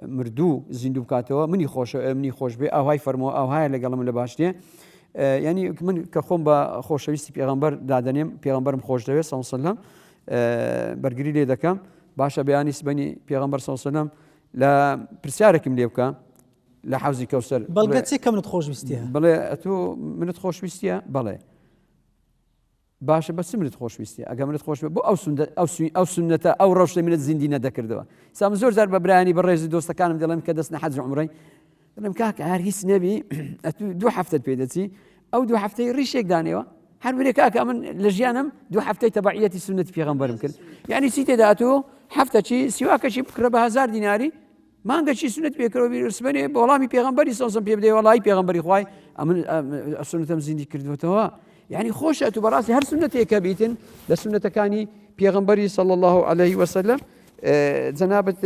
مردو زیندو بکاتەوە منی خۆش بێ ئەو های فەرمەوە ئەو هایە لەگەڵم لە باشتێ ینی من کە خۆم بە خۆشەویستی پێغەمبەر دادەنێم پێغەمبەرم خۆش دەوێت صلی الله علیه و سلم بەرگری لێ دەکەم باشە بەیانی سبەینی پێغەمبەر صلی الله علیه و سلم لە پرسیارێکم لێ بکە لە حەوزی کەوسەر بەڵگە چی کە منت خۆشویستیە بڵێ تۆ منت خۆشویستیە بەڵێ باشە بەس منت خۆشویستیە ئەگە منت خۆش بۆ ئەو سنەتە ئەو ڕەوشە منت زیندی نەدەکردەوە سام زۆر زار بە برایانی بەڕێزی دۆستەکانم دەڵێن کە دەستنە حەج عومرەی دەڵێم کاکە هەر هیچ نەبی دوو هەفتەت پێ دەچی ئەو دوو هەفتەی ڕیشێک دانێەوە هەر برێ کاکە من لە ژیانم دوو هەفتەی تەبعیەتی سنەتی پێغەمبەرم کرد یعنی چی تێدا تۆ هەفتەچی سیواکەشی بکڕە بە 1000 دیناری مانگەچی سنەت پێکەوە بیرسبێنێ بە وەڵامی پێغەمبەری سەڵسەم پێ بدەی وەڵای پێغەمبەری خوای ئەمن سنەتەم زیندی کردوێتەوە يعني خوش أتو براسي هر سنة كبيتن لسنة كاني بيغمبري صلى الله عليه وسلم جنابة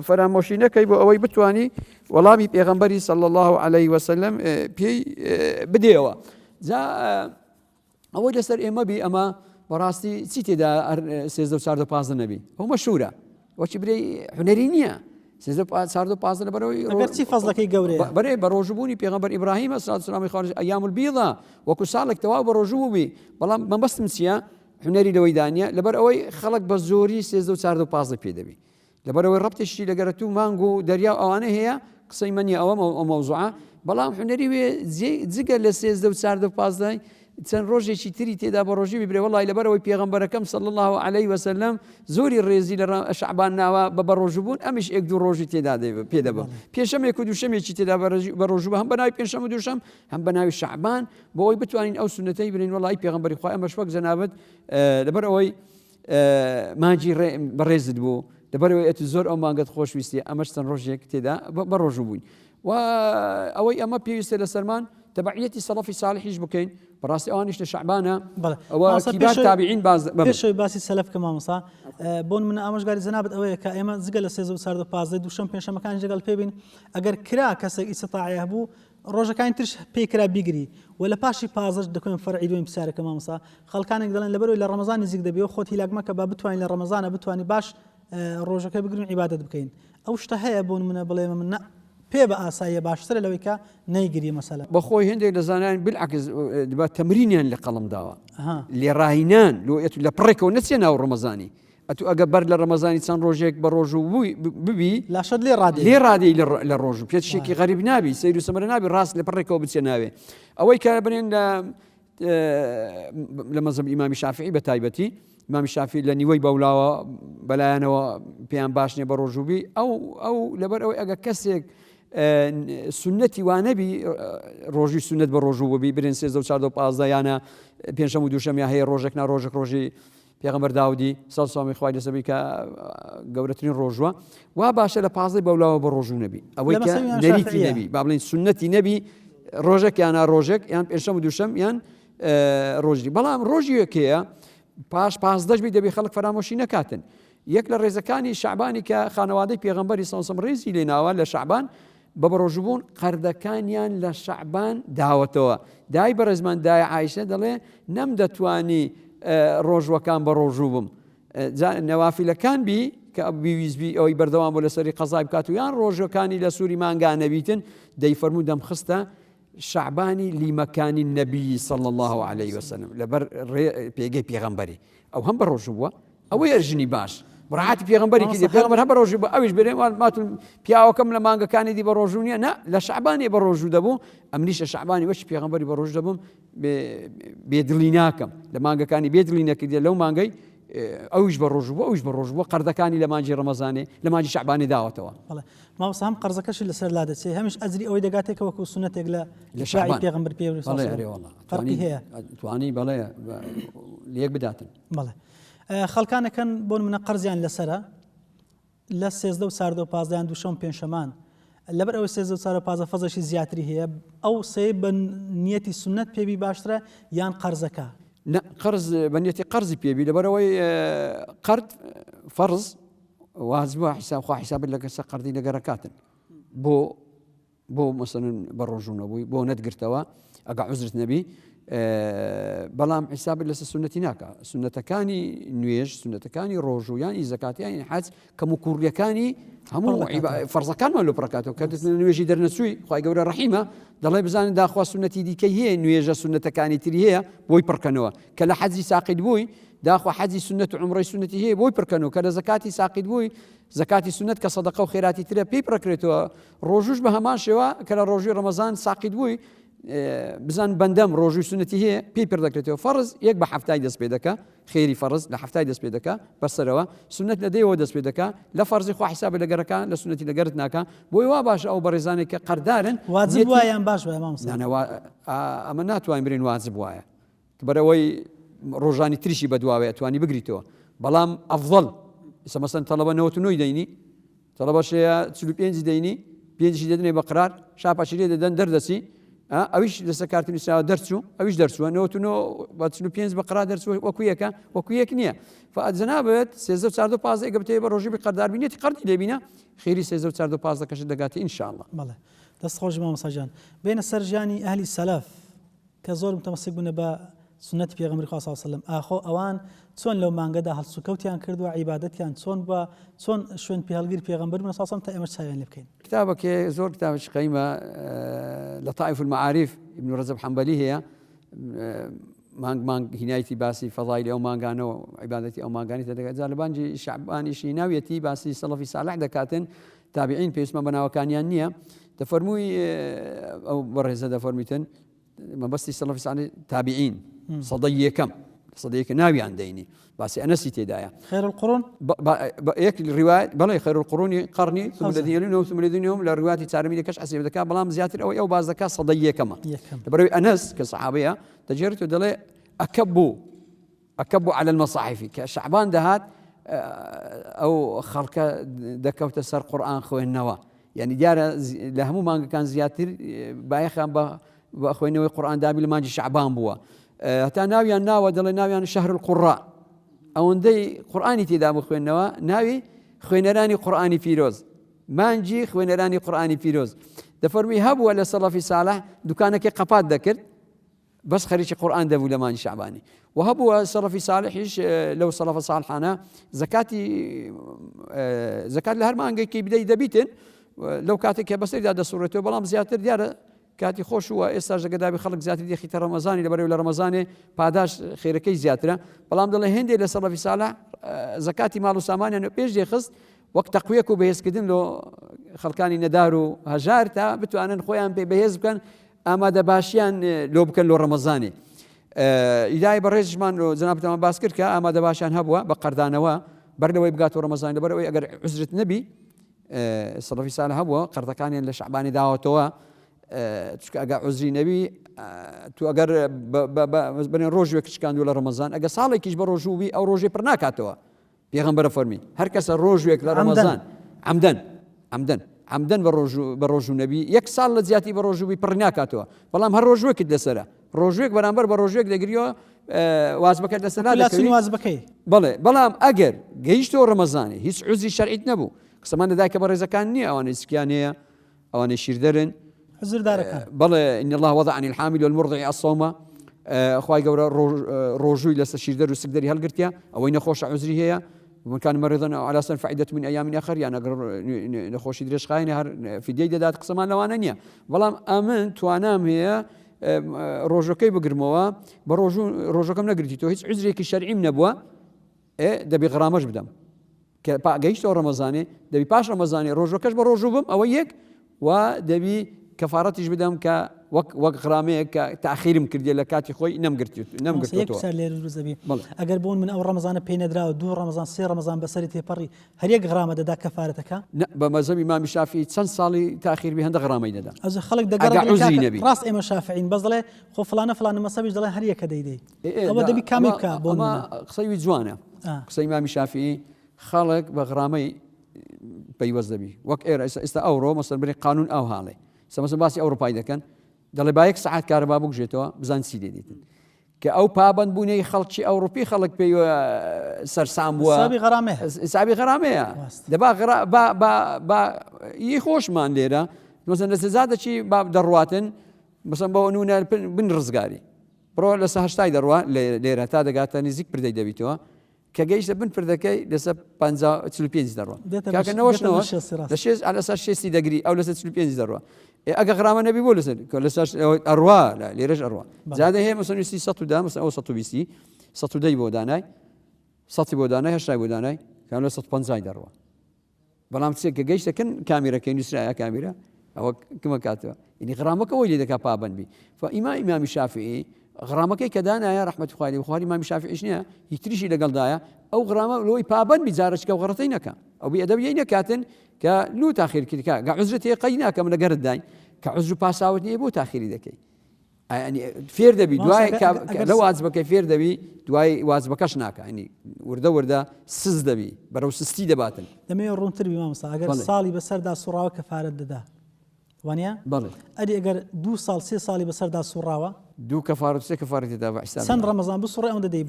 فراموشينا كيبو أوي بتواني والله بيغمبري صلى الله عليه وسلم بي بديوا زا أول جسر إما بي أما براسي سيتي دا سيزدو ساردو بازن نبي هو مشهورة وشي بري حنرينية ساردو بازن بروي أقرتي فضلك يقوري بري بروجبوني بيغمبر إبراهيم صلى الله عليه وسلم خارج أيام البيضة وكسالك تواب بروجبوبي والله ما بس مسيا حنري لويدانيا لبر أوي خلق بزوري سيزدو ساردو بازن بيدبي لبر أوي ربط الشيء لقرتو مانجو دريا أوانه هي قسەی منی ئەوە مەوزوعە بەڵام حونەری وێ جگە لە 13 و 14 و 15 چەند ڕۆژێکی تری تێدا بە ڕۆژی ببرێ وڵی لەبەرەوەی پێغەمبەرەکەم صلی الله عليه وسلم زۆری ڕێزی لە شعبان ناوە بە ڕۆژبوون ئەمیش ئێک دوو ڕۆژی تێدا پێدەبم پێشەمێک و دووشەمێکی تێدا بە ڕۆژوو هەم بەناوی پێنجشەم و دووشەم هەم بەناوی شعبان بۆەوەی بتوانین ئەو سنەتەی برین وڵی پێغەمبەری خوا ئەمەش وەک جەنابەت لەبەر ئەوەی مانجی بەڕێزت بوو لەبەرەوەی ئەت زۆر ئەو مانگەت خۆشویستی ئەمەش چەند ڕۆژێک تێدا بە ڕۆژوو بووین و ئەوەی ئەمە پێویستە لە سەرمان تبعیەتی سەڵەفی ساڵحیش بکەین بەڕاستی ئەوانیش لە شعبانە ئەوە کیبار تابعین پێشەوەی باسی سەلەف کە مامۆستا بۆن من ئامۆژگاری جەنابەت ئەوەیە کە ئێمە جگە لە 13 و 15 دووشەم پێنجشەمەکان جگەڵ پێبین ئەگەر کرا کەسێک ئیستیطاعە هەبوو ڕۆژەکانی ترش پێی کرا بیگری و لە پاشی پازش دەکەین فەرعی دوێن پرسیارەکە مامۆستا خەڵکانێک دەڵێن لەبەرەوەی لە ڕەمەزان نزیک دەبێ و خۆت هیلاک مەکە با بتوانین لە ڕەمەزانە بتوانی باش ڕۆژەکە بگرین عیبادەت بکەین ئەو شتە هەیە بۆن منە بڵێ من پێ بە ئاساییە باشترە لەوەی کە نەیگیری مەسەلە بەخۆی هەندێک لە زانایان بالعکس تەمرینیان لە قەڵمداوە لێڕاهینان لە پڕێکەوە نەچێ ناو ڕەمەزانی ئەتو ئەگە بەر لە ڕەمەزانی چەند ڕۆژێک بە ڕۆژ و ببی لاشت لێ ڕادی لە ڕۆژ و پێچێکی غەریب نابی سەیر و سەمرە نابی ڕاست لە پڕێکەوە بچێ ناوێ ئەوەی کە بنێن لە مەزهب ئیمامی شافعی بە تایبەتی ئیمامی شافعی لە نیوەی بەولاوە بەلایەنەوە پێیان باش نیە بە ڕۆژوبی ئەو لەبەر ئەوەی ئەگە کەسێک سنەتی وانەبی ڕۆژی سنت بە ڕۆژوو ببی برێن 13 و 14 و 15 یانە پێنجشەم و دووشەم یا هەیە ڕۆژێک نا ڕۆژی پێغەمبەر داودی سەڵسامی خوای لەسەبی کە گەورەترین ڕۆژوە وا باشە لە 15 بەولاوە بە ڕۆژوو نەبی ئەوەی کە نەریتی نەبی با بڵین سنەتی نەبی ڕۆژێک یانە ڕۆژێک یان پێنجشەم و دووشەم یان ڕۆژی بەڵام ڕۆژی یەکەیە پاش 15 بی دەبی خەڵک فەرامۆشی نەکاتن یەک لە ڕێزەکانی شعبانی کە خانەوادەی پێغەمبەری سەڵسەم ڕێزی لێناوە لە شعبان بە بەڕۆژبوون قەردەکانیان لە شعبان داوەتەوە دای بەڕێزمان دای عایشە دەڵێ نەم دەتوانی ڕۆژوەکان بە ڕۆژوو بم نەوافیلەکان بی کە بیویزبی ئەوەی بەردەوام بۆ لەسەری قەزای بکات و یان ڕۆژەکانی لە سووری مانگانەبیتن دەیفەرموو دەمخستە شعبانی لیمەکانی نەبی صلی الله عليه وسلم لەبەر پێگەی پێغەمبەری ئەو هەم بە ڕۆژوو بووە ئەوەی ئەرژنی باش بڕعاتی پێغەمبەرێکی دێ پێغەمبەر هەم بە ڕۆژوو بوو ئەویش بێ ماتون پیاوەکەم لە مانگەکانی دی بە ڕۆژوو نییە نە لە شعبانی بە ڕۆژوو دەبوو ئەمنیش لە شعبانی وەشی پێغەمبەری بە ڕۆژ دەبووم بێدڵی ناکەم لە مانگەکانی بێدڵی نەکردێ لەو مانگەی ئەویش بە ڕۆژ بوو ئەویش بە ڕۆژ بووە قەردەکانی لە مانجی ڕەمەزانێ لە مانجی شعبانی داوەتەوە ماوەسا هەم قەرزەکەشی لەسەر لا دەچێت هەمیش ئەجری ئەوەی دەگاتێکەوە وەکو سنەتێک لە شاعی پێغەمبەر پێ فەرقی هەیە توانی بەڵێ لێک بداتن بەڵێ خەڵکانەکەن بۆن منە قەرزیان لەسرە لە 13 و 14 و 15 یان دووشەم پێنجشەمان لەبەر ئەوە 13 و 14 و 15 فەزەشی زیاتری هەیە ئەو سێ بە نیەتی سنەت پێوی باشترە یان قەرزەکە قرز بنيتي قرزي بيبي لبروي قرض فرض واجب حساب خو حساب لك قرضي لقركات بو مثلا بروجون بو ندقرتوا اقع عذرة نبي بلام حساب لس سنتناك سنتكاني نويج سنتكاني روجو يعني زكاتي يعني حاج كمكوريكاني همو فرض كان مالو بركاته كانت نويج درنسوي خوي قول الرحيمه دڵێ بزانین داخوا سنەتی دیکەی هەیە نوێژە سنەتەکانی تری هەیە بۆی پڕکەنەوە کە لە حەجی ساقید بووی داخوا حەجی سنەت و عومرەی سنەتی هەیە بۆی پڕکەنەوە کە لە زەکاتی ساقید بووی زەکاتی سنەت کە سەدەقە و خێراتی ترە پێی پڕکرێتەوە ڕۆژوش بە هەمان شێوە کە لە ڕۆژوی ڕەمەزان ساقید بووی بزان بەندەم ڕۆژوی سنەتی هەیە پێی پڕ دەکرێتەوە فەرز یەک بە هەفتای دەست پێ دەکا خێری فەرز لە هەفتای دەست پێ دەکا بەسەرەوە سنەت لە دەیەوە دەست پێ دەکا لە فەرزی خوا حساب لەگەرەکە لە سنەتی لەگەرت ناکە بۆی وا باشە ئەو بەڕێزانێک کە قەردارن واجب وایان باش ئەمە ناتوانین برین واجب وایە بەرەوەی ڕۆژانی تریشی بەدواوێ ئەتوانی بگریتەوە بەڵام ئەفضل ئێستا مەسەن تەڵەبە 99 دەینی تەڵەبە شەیە 45 دەینی 5 دەدنێ بە قرار شاپاچی دەدەن دەردەسی ئەویش لەسەر کارتی نووسراوە دەرچوو ئەویش دەرچووە 95 بە قرار دەرچووە وەکو یەک نییە فجەنابێت 13 و 14 و 15 ئەگە بتێ بە ڕۆژی بقەردار بینێتی قەردی لێبینە خێری 13 و 14 و 15 کەشت دەگاتی ئینشاءالله بەڵێ دەست خۆش مامۆستاجان بێنە سەر ژیانی ئەهلی سەلەف کە زۆر متەمەسک بوون بە سنەتی پێغەمبەری خوا صلی الله علیه و سلم ئاخۆ ئەوان چۆن لەو مانگەدا هەڵسوکەوتیان کردووە عیبادەتیان چۆن شوێن پێهەڵگیر پێغەمبەر بوون صلی الله علیه و سلم تا ئێمە چاویان لێ بکەین کتابێکی زۆر کتابێکی قەیمە لطائف المعارف ابن رجب حنبلي هەیە مانگ هینایەتی باسی فەضایلی ئەو مانگانەوە عیبادەتی ئەو مانگانی دەکات جا لە بانگی شعبانیشی ناویەتی باسی سەڵەفی ساڵح دەکاتن تابعین پێویستمە بەناوەکانیان نییە دەفەرمووی ئەو بەڕێزە دەفەرمیتن مەبەستی سەڵەفی ساڵح تابعین سەدەی یەکەم سەدەیەکە ناویان دەینی باسی ئەنەسی تێدایە خير القرون یەک ڕیوایەت بەڵێ خەیر القڕونی قەرنی ثم الذين يلونهم ثم الذين يلونهم لە ڕیواتی چارەمی دەکەش حەسێب دەکات بەڵام زیاتر ئەو باز دەکات سەدەی یەکەمە لەبەرەوەی ئەنەس کە سەحابەیە دەجێڕێت و دەڵێ ئەکەبوا على المصاحف کە شەعبان دەهات ئەو خەڵکە دەکەوتە سەر قورئان خوێندنەوە یعنی دیارە لە هەموو مانگەکان زیاتر بایەخیان بە خوێندنەوەی قورئان دابی لە مانگی شەعبان بووە هەتا ناویان ناوە دەڵێ ناویان شەهر القوڕا ئەوەندەی قورئانی تێدا بخوێندنەوە ناوی خوێنەرانی قورئانی پیرۆز مانجی خوێنەرانی قورئانی پیرۆز دەفەرمی هەبووە لە سەڵەفی ساڵح دوکانێکی قەپات دەکرد بەس خەریکی قورئان دەبوو لە مانجی شەعبانی و هەبووە سەڵەفی ساڵحیش لەو سەڵەفە ساڵحانە زەکات لە هەر مانگێکی بدەی دەبیتن لەو کاتێکە بەسەریدا دەسوڕێتەوە بەڵام زیاتر دیارە کاتی خۆش وە ئێستاش دەگەدابی خەڵک زیاتر دێخیتە ڕەمەزانی لەبەرەوەی لە ڕەمەزانێ پاداش خێرەکەی زیاترە بەڵام دەڵێ هێندێک لە سەڵەفی ساڵح زەکاتی ماڵ و سامانیان پێش دێخست وەک تەقویەک و بەهێزکردن لە خەڵکانی نەدار و هەژار تا بتوانن خۆیان پێ بەهێز بکەن ئامادە باشیان لۆ بکەن لۆ ڕەمەزانێ ئیدای بەڕێزشمان جەنابەتەمان باس کرد کە ئامادە باشیان هەبووە بە قەردانەوە بەرلەوەی بگاتەوە ڕەمەزان لەبەرەوەی ئەگەر عوزرت نەبی سەڵەفی ساڵح هەبووە قەردەکانیان لە شەعبانی داوەتەوە چکە ئەگە عوزری نەبی تو ئەگەر بەنێ ڕۆژێک کچکاندووە لە ڕەمەزان ئەگە ساڵێکیش بە ڕۆژوو بی ئەو ڕۆژێ پڕ ناکاتەوە پێغەمبەر فەرمی هەر کەسە ڕۆژێک لە ڕەمەزان عەمدەن بە ڕۆژوو نەبی یەک ساڵ لە زیاتی بە ڕۆژووبی پڕ ناکاتەوە بەڵام هەر ڕۆژوەکت لەسەرە ڕۆژێک بەرامبەر بە ڕۆژێک دەگریەوە وازبەکەت لەسەر وازبەکەی بەڵێ بەڵام ئەگەر گەیشتەوە ڕەمەزانێ هیچ عوزری شەرعیت نەبوو قسەمان دەدایکە بە ڕێزەکان نییە ئەوانەی سکیانەیە ئەوانەی شیردەرن بەڵێ إن الله وضع عن الحامل والمرضع الصوم خوای گەورە ڕۆژووی لەسەر شیردەر و سکدەری هەڵگرتیا ئەوەی نەخۆشە عوزری هەیە ومن كان مريضا أو على سفر فائدة من أيام آخر يعني أقر نخوشي دريش خاين هر في دي دات قسمان لوانانية والله آمن توانام هي روجوكي بقرموا بروجوكم نقرتي تو هيك عذري كشرعي من أبوا دبي غرامج بدم كجيش رمضاني دبي باش رمضاني روجوكش بروجوبم أو يك ودبي كفارتش بدم وەک غرامەیە کە تاخیرم کردی لە کاتی خۆی نەمگرتووە ئەگەر بۆن من ئەو ڕەمەزانە پێی نەدراوە دوو ڕەمەزان سێ ڕەمەزان بەسەری تێپەڕی هەرێک غرامە دەدا کەفارەتەکە بە مەزەبی مامی شافعی چەند ساڵی تاخیر بی هەندە غرامەی دەدا ئەز خەڵک دەگەڕ ڕاست ئێمە شافعین بەس دەڵێ خۆ فلانە مەسەبیش دەڵێ هەریەکە دەیدەی ئەوە دەبی کامی بکە بۆ قسەی جوانە قسەی مامی شافعی خەڵک بە غرامەی پەیوەست دەبی وەک ئێستا ئەوڕۆ مەسەڵ بری قانون ئەو هاڵێ سەمەسە باسی ئەوروپای دەکەن دەڵێ با یەک سەعات کارەبا بگژێتەوە بزان چی دێدیتن کە ئەو پابەند بوونەی خەڵکی ئەوروپی خەڵک پێی سەرسام بووە حسابی غەرامەیە دەبا یی خۆشمان لێرە مەسەڵەن لە سزا دەچی با دەڕواتن مەسەڵەن بەوە نونە بن ڕزگاری بڕۆ لەسەر هەشتای دەڕوا لێرە تا دەگاتە نزیک پردەی دەبیتەوە کە گەیشتە بن پردەکەی لەسەر 45 دەڕوە کاکەنەوەشنەوە لەسەر 6 دەگری ئەو لەسەر 45 دەڕوە ئەگە غرامە نەبی بۆ لەسەر ئەڕوا لێرەش ئەڕوا زیادە هەیە مەسەڵی 100 مەسەڵ ئەو 120 110 بۆ دانای 100 بۆ دانای 8 بۆ دانای کە لە 150 دەڕوە بەڵام چێک کە گەیشتەکەن کامیرەکەی نووسرایە کامیرە ئەوە کمە کاتەوە ئینی غرامەکەەوەی لێ دەکات پابەندبی ئیمامی شافعی غرامەکەی کە دانایە ڕەحمەتی خوای لێ بخواری مامی شافعیش نییە هیچ تریشی لەگەڵدایە ئەو غرامە لۆی پابەند بیجارەچکە غەڕەتەی نەکە ئەو ئەدەبی نەکاتن کە لو تاخیر کردکە گە عوزرت قەی ناکەم لەگەرت داین کە عوزر پاساوت نییە بۆ تاخیری دەکەی فێر دەبی دوای لە وازبەکەی فێر دەبی دوای وازبەکەش ناکە ینی وردە سز دەبی بەرەو سستی دەباتن دەمێ ڕوونتر بی مامۆستا ئەگەر ساڵی بەسەردا سوڕاوە کەفارەت دەدا وانە ئەدی ئەگەر 2 ساڵ 3 ساڵی بەسەردا سوڕاوە دوو کەفارەت سێ کەفارەتی دا چەند ڕەمەزان بسوڕێ ئەوەندە دەی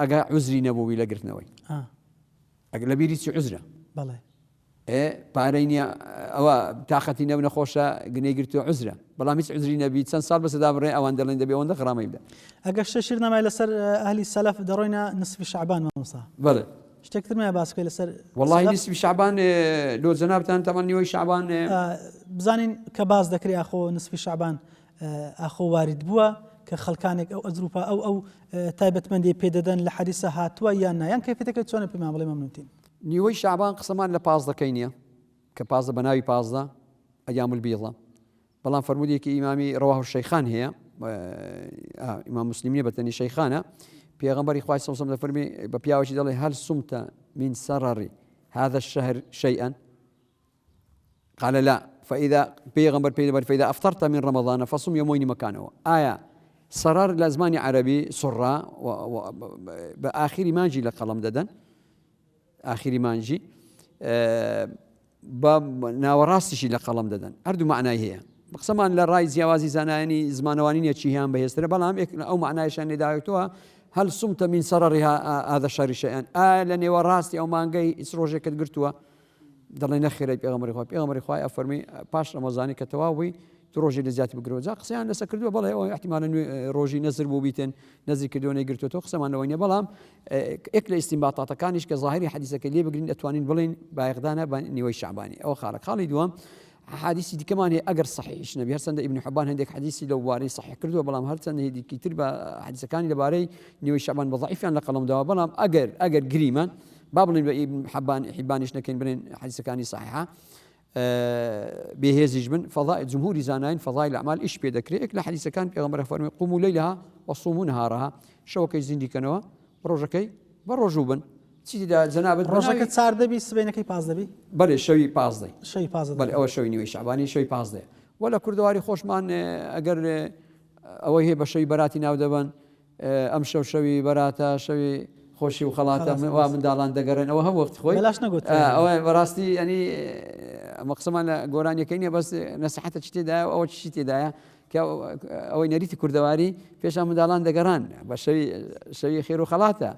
ئەگە عوزری نەبووی لەگرتنەوەی ئەگە لە بیری چی عوزرە بەڵێ پارەی نییە ئەوە تااقەتی نەو نەخۆشە گنەی گرتووە عوزرە بەڵام هیچ عوزری نەبی چەند ساڵ بەسەدا بڕێ ئەوان دەڵێن دەبێ ئەوەندە غرامەی بدە ئەگەر شەشیر نەمای لەسەر ئەهلی سەلەف دەڕۆینە نسفی شەعبان مامۆستا بەڵێ شتێکتر مایە باسکەی لەسەر والله نسفی شەعبان لۆ جەنابتان تەمان نیوەی شەعبان بزانین کە باز دەکرێت ئاخۆ نسفی شەعبان ئاخۆ وارد بووە کە خەڵکانێک ئەو ئەزروپا ئەو تایبەتمەندی پێدەدەن لە حەدیسە هاتووە یان نایان کەیفێتەکە چۆنە پێمان بڵێ مەمنونتین نیوەی شەعبان قسەمان لە پاز دەکەی نییە کە پازە بە ناوی پازدا أيام البيضة بلان فرمودي كي إمامي رواه الشيخان هي إمام مسلمين بتني شيخانة بيغمبري خواه صلى الله عليه وسلم فرمي ببياوشي دالي هل صمت من سرر هذا الشهر شيئا قال لا فإذا أفطرت من رمضان فصم يومين مكانه سرر لازماني عربي سرة بآخر مانجي لقلم ددن آخر مانجي ناوەڕاستیشی لە قەڵەم دەدەن هەردوو معنای هەیە بقسەمان لە ڕای جیاوازی زانایانی زمانەوانی چییان بەهێزترە بەڵام ئەو معنایشان لێداوێتەوە هەل سومتە من سەرەڕی هذا الشهر شيئا لە نێوەڕاستی ئەو مانگەی ئیس ڕۆژێکت گرتووە دەڵێ نەخێرەی پێغەمبەری خوا ئەفەرمی پاش ڕەمەزانی کە تەواوی تو ڕۆژی لە زیاتی بگرەوە جا قسەیان لەسەر کردووە بەڵێ ئەوە احتیمالە ڕۆژی نەزر بوو بیتن نەزری کردووە نەیگرتوەوە قسەمانەوەی نیە بەڵام ئێک لە ئیستینباطاتەکانیش کە ظاهری حەدیثەکە لێ بگرین ئەتوانین بڵین بایەغدانە بە نیوەی شەعبانی ئەوە خاڵی دووەم حدیثی دیکەمان هەیە ئەگەر صحیحش نەبی هەرچەندە ئیبن حیبان هەندێک حدیثی لەو بارەی صحیح کردووە بەڵام هەرچەندە هێدیکی تر بە حدیثەکانی لەبارەی نیوەی شەعبان بە ضعیفیان لە قەڵەمداوە بەڵام ئەگەر گریمان با بڵین بە ئیبن حیبانیش نەکەین بڵین حدیثەکانی صحیحە بهێزیش بن فضاء جمهوری زاناین فضاء الأعمال إيش بيذكرك لحديث كان في فرمي قوموا ليلها وصوموا نهارها شوكي زندي كانوا بروجكي بروجوبا سيدي دا زنابت روجك صار دبي سبينكي باز دبي بله شوي باز دي شوي باز بله أول شوي نيوي شعباني شوي باز دي ولا كردواري خوش مان أجر أويه بشوي براتي ناودبان أم شوي براتا شوي خوشي وخلاته ومن دالان دقرن أو هم وقت خوي بلاش نقول أو براستي يعني مقسما گۆرانیەکەی نیە بەس نەسیحەتە چ تێدایە ئەوە چی تێدایە کە ئەوەی نەریتی کوردەواری پێشان منداڵان دەگەڕان بە شەوی خێر و خەڵاتە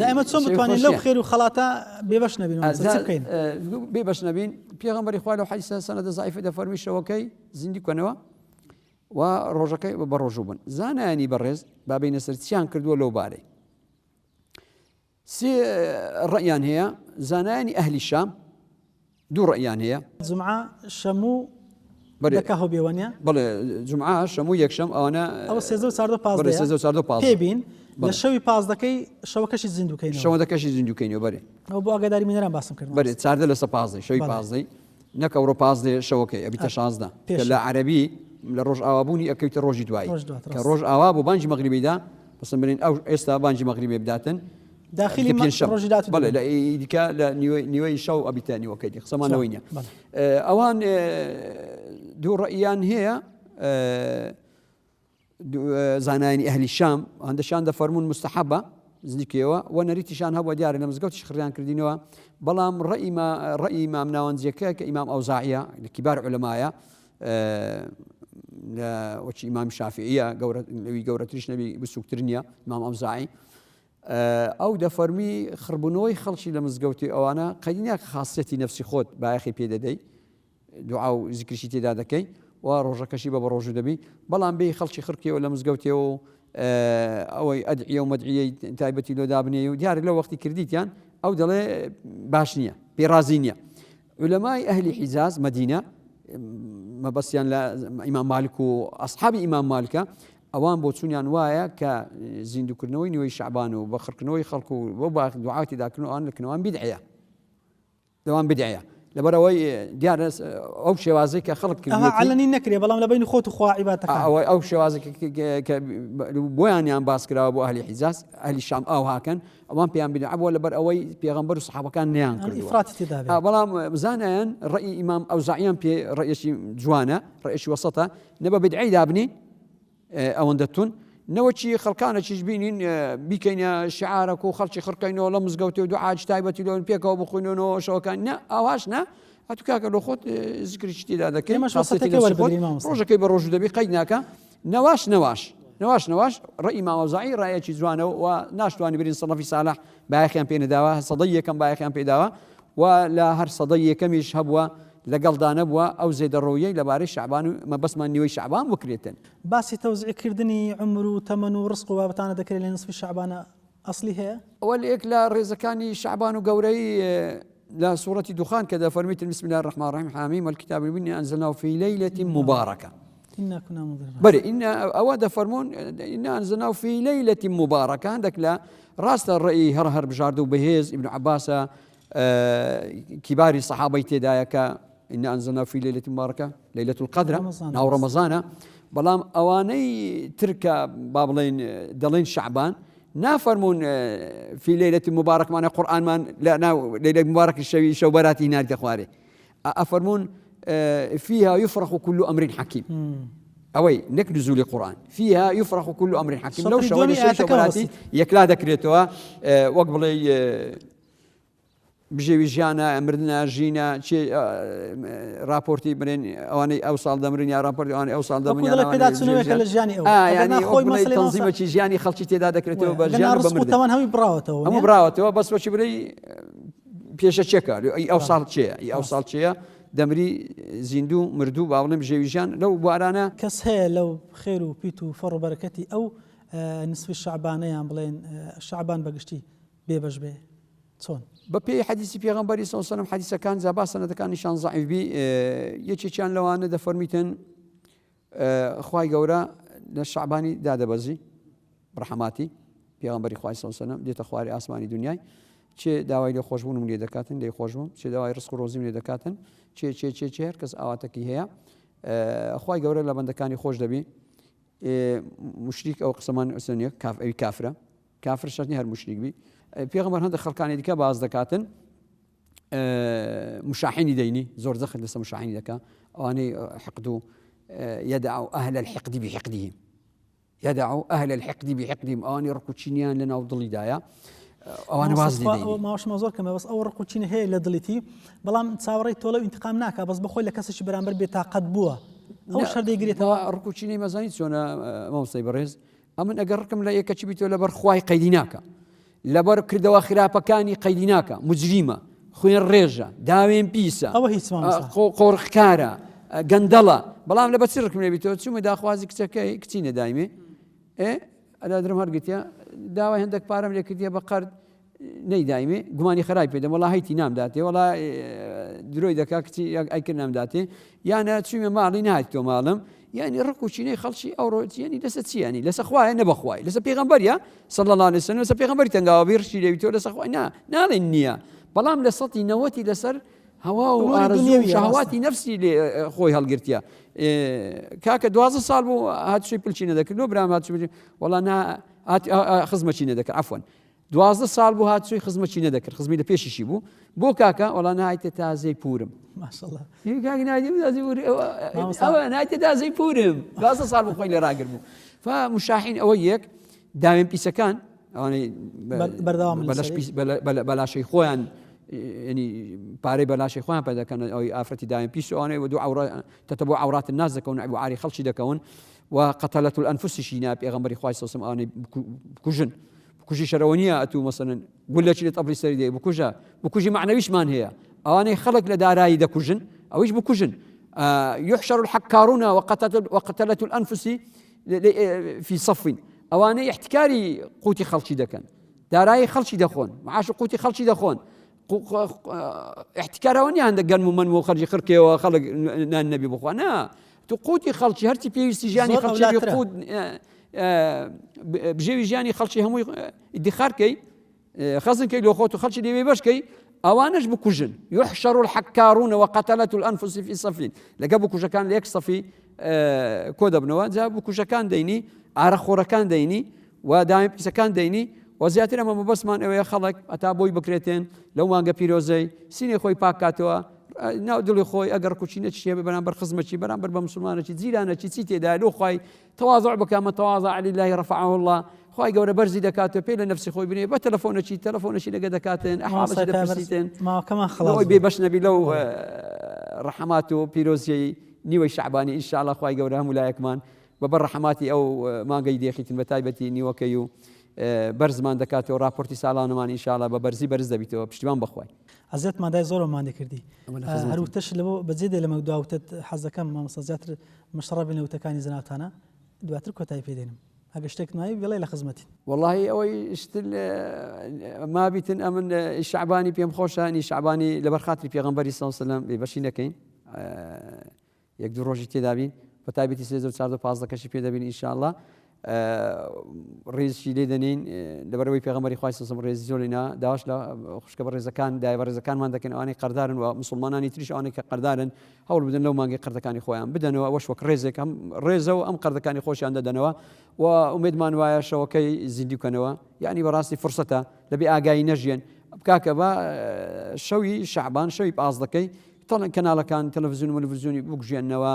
ئێمە چۆن بتوانین لەو خێر و خەڵاتە بێبەش نەبین بکەین بێبەش نەبین پێغەمبەری خوا لەو حەدیثە سەنەدە زائیفە دەفەرمی شەوەکەی زیندی بکەنەوە و ڕۆژەکەی بە ڕۆژوو بن زانایانی بەڕێز بابینە سەر چیان کردووە لەو بارەی سێ ڕەیان هەیە زانایانی ئەهلی شام دوو ڕەیان هەیە جومعە شەموو دەکا بێوانە بڵێ جومعە شەموو یەکشەم ئەوانە ئەوە سێزە و چاردە پاز پێبین لە شەوی پازدەکەی شەوەکەشی زیندوکەین شەوەکەشی زیندوکەینەوە بەرێ ئەو بۆ ئاگاداری مینەران باسم کرد بەرێ چاردە لەسەر پازدەی شەوی پازدەی نەکە ئەوڕۆ پازدێ شەوەکەی ئەبیتە شازدە کە لە عەرەبی لە ڕۆژ ئاوابوونی ئەکەویتە ڕۆژی دوایی کە ڕۆژ ئاوا بۆ بانگی مەغریبیدا بەسم برین ئەو ئێستا بانگی مەغریبی بداتن داخلی ڕۆژی دات بەڵێ لە دیکە لە نیوەی شەو ئەبیتە نیوەکەی قسەمانەوەی نیە ئەوان دوو ڕەیان هەیە زانایانی ئەهلی شام هەندەشان دەفەرمون مستحەبە نزیکەوە و نەریتیشان هەبووە دیارە لە مزگەوتیش خڕیان کردینەوە بەڵام ڕەئی ئیمام ناوەندزیەکە کە ئیمام ئەوزاعیە لە کیبار عولەمایە لە وەچی ئیمام شافعیە لەوی گەورەتریش نەبی بسووکتر نییە ئیمام ئەوزاعی ئەو دەفەرمی خڕبوونەوەی خەڵکی لە مزگەوتی ئەوانە قەیدینە خاصەتی نەفسی خۆت بایەخی پێ دەدەی دوعا و زیکریشی تێدا دەکەی و ڕۆژەکەشی بە ڕۆژوو دەبی بەڵام بێ خەڵکی خڕکیەوە لە مزگەوتیەوە و ئەوەی ئەدعیە و مەدعیەی تایبەتی لۆ دابنێ و دیارە لە وەختی کردیتیان ئەو دەڵێ باش نییە پێڕازی نییە عولەمای ئەهلی حیجاز مەدینە مەبەستیان لە ئیمام مالک و ئەسحابی ئیمام مالکە ئەوان بۆ چوونیان وایە کە زیندوکردنەوەی نیوەی شەعبان و بەخڕکردنەوەی خەڵکو و بۆ دوعاتی داکردنەوەیان لەکردنەوەیان بدعەیە لەوان بدعەیە لەبەرەوەی دیارە ئەو شێوازەی کە خەڵک کردوێتی عەلەنی نەکرێ بەڵام لە بینی خۆت و خوا عیبادەکان ئەو شێوازێک کە بۆیانیان باس کراوە بۆ ئەهلی حیجاز ئەهلی شام ئاو هاکەن ئەوان پێیان بدعە بووە لەبەر ئەوەی پێغەمبەر و سەحابەکان نەیان کردووە بەڵام زانایان ڕەئی ئیمام ئەوزاعیان پێ ڕەیەکی جوانە ڕەیەکی وەسەتە نەبە بدعەی دابنین ئەوەندە تون نەوەچی خەڵکانە چیش بینین بیکەینە شعارەک و خەڵکی خڕکەینەوە لە مزگەوتی و دوعاج تایبەتی لۆن پێکەوە بخوێنەوە شەوەکان نە ئاواش نە هەتوو کاکە لە خۆت زیکری تێدا دەکەی ڕۆژەکەی بە ڕۆژوو دەبی قەید ناکە نەواش ڕەئی ئیمام ئەوزاعی ڕایەکی جوانەوە و ناشتوانی برین سەڵەفی ساڵح بایەخیان پێ نەداوە سەدەی یەکەم بایەخیان پێداوە و لە هەر سەدەی یەکەمیش هەبووە لەگەڵدانە بووە ئەو زێدەڕۆیەی لەبارەی شەعبان و مەبەستمان نیوەی شەعبان بکرێتن باسی تەوزیعکردنی عمر و تەمەن و ڕزق و بابەتانە دەکرێت لە نسفی شەعبانە ئەسلی هەیە ئەوە لەیەک لە ڕێزەکانی شەعبان و گەورەی لا سورة دخان كذا فرميت بسم الله الرحمن الرحيم حاميم والكتاب المبين أنزلناه في ليلة مباركة إنا كنا منذرين بل إن أواد فرمون إنا أنزلناه في ليلة مباركة عندك لا راس الرأي هرهر بجاردو بهيز ابن عباس كبار صحابي تدايك إن أنزلنا في ليلة مباركة ليلة القدر رمضان. ناو رمضان بەڵام ئەوانەی ترکە با بڵێن دەڵێن شعبان نافەرمونون في ليلة مباركمانە قورئانمان لە ناو ليلة مبارك شەو بەراتی هێناریتە خوارێ ئەفەرمونون فيها يفرح كل أمر حكيم ئەوەی نەک نزولی قورئان فيها يفرح كل أمر حكيم لەو شەوە شەو بەراتی یەکلا دەکرێتەوە وەک بڵێ بژێوی ژیانە مردنە ژینە راپۆرتی برێن ئەوانەی ئەو ساڵ دەمرن یا راپۆرتی ئەوانەی ئەو ساڵ دەمرن تەنزیمەکی ژیانی خەڵکی تێدا دەکرێتەوە بە ژیان هەموو براوەتەوە بەس بەچی بڵێ پێشە چێکە ئەو ساڵ چێە ئەو ساڵ چێە دەمری زیندوو مردوو با بڵێم ژێوی ژیان لەو بوارانە کەس هەیە لەو خێر و پیت و فەڕ و بەرەکەتی ئەو نسبی شعبانەیان بڵێن شعبان بەگشتی بێبەش بێ چۆن بەپێی حەدیسی پێغەمبەری صلی الله علیه و سلم حەدیسەکان جا سەنەدەکانیشان ضعیف بی یەکێکیان لەوانە دەفەرمیتن خوای گەورە لە شعبانی دادەبەزی بڕەحەماتی پێغەمبەری خوای صلی الله علیه و سلم دێتە خواری ئاسمانی دنیای چێ داوای لێ خۆشبوونم لێ دەکاتن لێ خۆشبووم چێ داوای ڕزق و ڕۆزیم لێ دەکاتن چێ هەر کەس ئاواتەکی هەیە خوای گەورە لە بەندەکانی خۆش دەبی مشریک ئەو قسەمان ئەسەنیە ئەوی کافر شەرنی هەر مشریک بی پێغەمبەر هەندێک خەڵکانی دیکە باز دەکاتن مشاحینی دەینی زۆر زەخت لەسەر مشاحینی دەکا ئەوانەی حقد و يدعو أهل الحقد بحقدهم يدعو أهل الحقد بحقدهم ئەوانەی ڕقوچینیان لە ناو دڵیدایە ئەوانە باز ماوەشمە زۆر کەمە بەس ئەو ڕقوچینە هەیە لە دڵیتی بەڵام چاوەڕێی تۆ لەو ئینتقام ناکە بەس بەخۆی لە کەسێکی بەرامبەر بێتاقەت بووە ئەو شەر دەیگرێتەوە ڕقوچینەی مەزانی چۆنە مامۆستای بەڕێز ئەمن ئەگەر ڕقم لە یەکەچی بیتۆ لەبەر خوای قەیدی ناکە لەبەر کردەوە خراپەکانی قەیدی ناکە مجریمە خوێن ڕێژە داوێن پیسە قۆڕخکارە گەندەڵە بەڵام لە بەچ ڕکم لێبیتەوە چوومە داخوازی کچەکەی کچی نەدایمێ ئەلا درم هەرگتە داوای هەندێک پارەم لێ کردیە بە قەرد نەیدایمێ گومانی خراپی پێدەم وڵا هەیتی نامداتێ وڵا درۆی دەکا کچی ئەیکرد نامداتێ یانە چوومە ماڵی نهات تۆ ماڵم یعنی ڕق و چینەی خەڵکی ئەوڕۆیانی لەسەر چیانی لەسەر خوایە نەبەخوای لەسەر پێغەمبەریە صلی الله علیه وسلم لەسەر پێغەمبەری تەنگاوە بیرشی لێویتەوە لەسەر خوای ناڵێن نییە بەڵام لە سەتی نەوەتی لەسەر هەوا و ئارەزوو و شەهواتی نەفسی خۆی هەڵگرتیە کاکە 12 ساڵ بوو هاتووی پلچینە دەکرد لۆ برام هاتووی وەڵا خزمەچی نەدەکرد عەفوەن 12 ساڵ بوو هاتووی خزمەچی نەدەکرد خزمی لە پێشیشی بوو بۆ کاکە وەڵا نایتە تازەی پورم ماشەڵڵا نایتە تازەی پورم 12 ساڵ بوو خۆی لێ ڕاگر بوو فمشاحین ئەوە یەک داوێن پیسەکان ئەوانەی بەلاشەی خۆیان ینی پارەی بەلاشی خۆیان پێدەکەن ئەوی ئافرەتی داوێن پیس ئەوانەی تەتەبوع عەورات الناس دەکەون عاری خەڵکی دەکەون وقتلة الأنفسشی نا پێغەمبەری خوای صلی الله علیه و سلم ئەوانەی بکوژن بکوژی شەرەوە نییە ئەتوو مەسەلەن گولەکی لە تەبری سەری دێ بکوژی معنەویشمان هەیە ئەوانەی خەڵک لە دارایی دەکوژن ئەویش بکوژن يحشر الحكارون وقتلة الأنفس في صف ئەوانەی احتکاری قوتی خەڵکی دەکەن دارایی خەڵکی دەخۆن معاش قوتی خەڵکی دەخۆن احتکارەوە نیە هەندێک گەرم و من و خەرجی خڕکەوە خەڵک نان نەبی بخوا نا تو قوتی خەڵکی هەرچی پێویستی ژیانی خەڵکی قوت بژێوی ژیانی خەڵکی هەمووی ئیدخارکەی خەزنکەی لۆ خۆت و خەڵکی لێوێ بەشکەی ئەوانش بکوژن يحشر الحكارون وقتلة الأنفس في صف لەگە بکوژەکان لە یەک سەفی کۆ دەبنەوە جا بکوژەکان دەینی ئارەخۆرەکان دەینی و داوێن پیسەکان دەینی و زیاتر ئەمە مەبەستمان ئەوەیە خەڵک ئەتا بۆی بکرێتێن لەو مانگە پیرۆزەی سینێ خۆی پاکاتەوە ناو دڵی خۆی ئەگەر کوچینە چیە بەرامبەر خزمەتی بەرامبەر بە مسلمانەکی جیرانەکی چی تێدا لۆ خی تەواضع بکە من تەواضع لله رفعه الله خی گەورە بەرزی دەکاتەوە پێی لە نەفسی خۆی بنێ بە تەلەفۆنەکی لەگە دەکاتن ئەحاڵەشی دەپرسیتن ئەوەی بێبەش نەبی لەو ڕەحەمات و پیرۆزیەی نیوەی شعبانی ئینشاءالله خی گەورە هەموو لایەکمان بەبەر ڕەحەماتی ئەو مانگەی دێخیتن بە تایبەتی نیوەکەی و بەرزمان دەکاتەوە راپۆرتی ساڵانەمان ئینشاءالله بە بەرزی بەرز دەبیتەوە پشتیوان بەخوای حەزێت مادای زۆرمان دەکردی هەروتەش لەبۆ بەجێ دێ لەمە دواوتت حەز دەکەم مامۆستا زیاتر مەشڕە بێنە وتەکانی زەناتانە دواتر کۆتایی پێدێنم ئەگە شتێک نایی بڵێ لە خزمەتی واللهی ئەوەی شتن ما بیتن ئەمن شعبانی پێم خۆشە نی شعبانی لەبەر خاتری پێغەمبەری صلی الله علیه و سلم بێبەشی نەکەین یەک دوو ڕۆژی تێدابین بە تایبەتی 3 4 15 کەشی پێ دەبین ئینشاءالله ڕێزی لێ دەنین لەبەرەوەی پێغەمبەری خوای سەسم ڕێزی زۆر لێنا داواش لە خوشکە بە ڕێزەکان دایبە ڕێزەکانمان دەکەن ئەوانەی قەردارن و مسلمانانی تریش ئەوانەی کە قەردارن هەوڵ بدەن لەو مانگی قەردەکانی خۆیان بدەنەوە ئەوەش وەک ڕێزێک ئەم ڕێزە و ئەم قەردەکانی خۆشیان دەدەنەوە و ئومێدمان وایە شەوەکەی زیندوی بکەنەوە یعنی بەڕاستی فرسەتە لەبێ ئاگایی نەژیان بکاکە بە شەوی شەعبان شەوی پازدەکەی تەڵەن کەناڵەکان تەلەڤیزیون و مەلەڤیزیۆنی بگوژێنەوە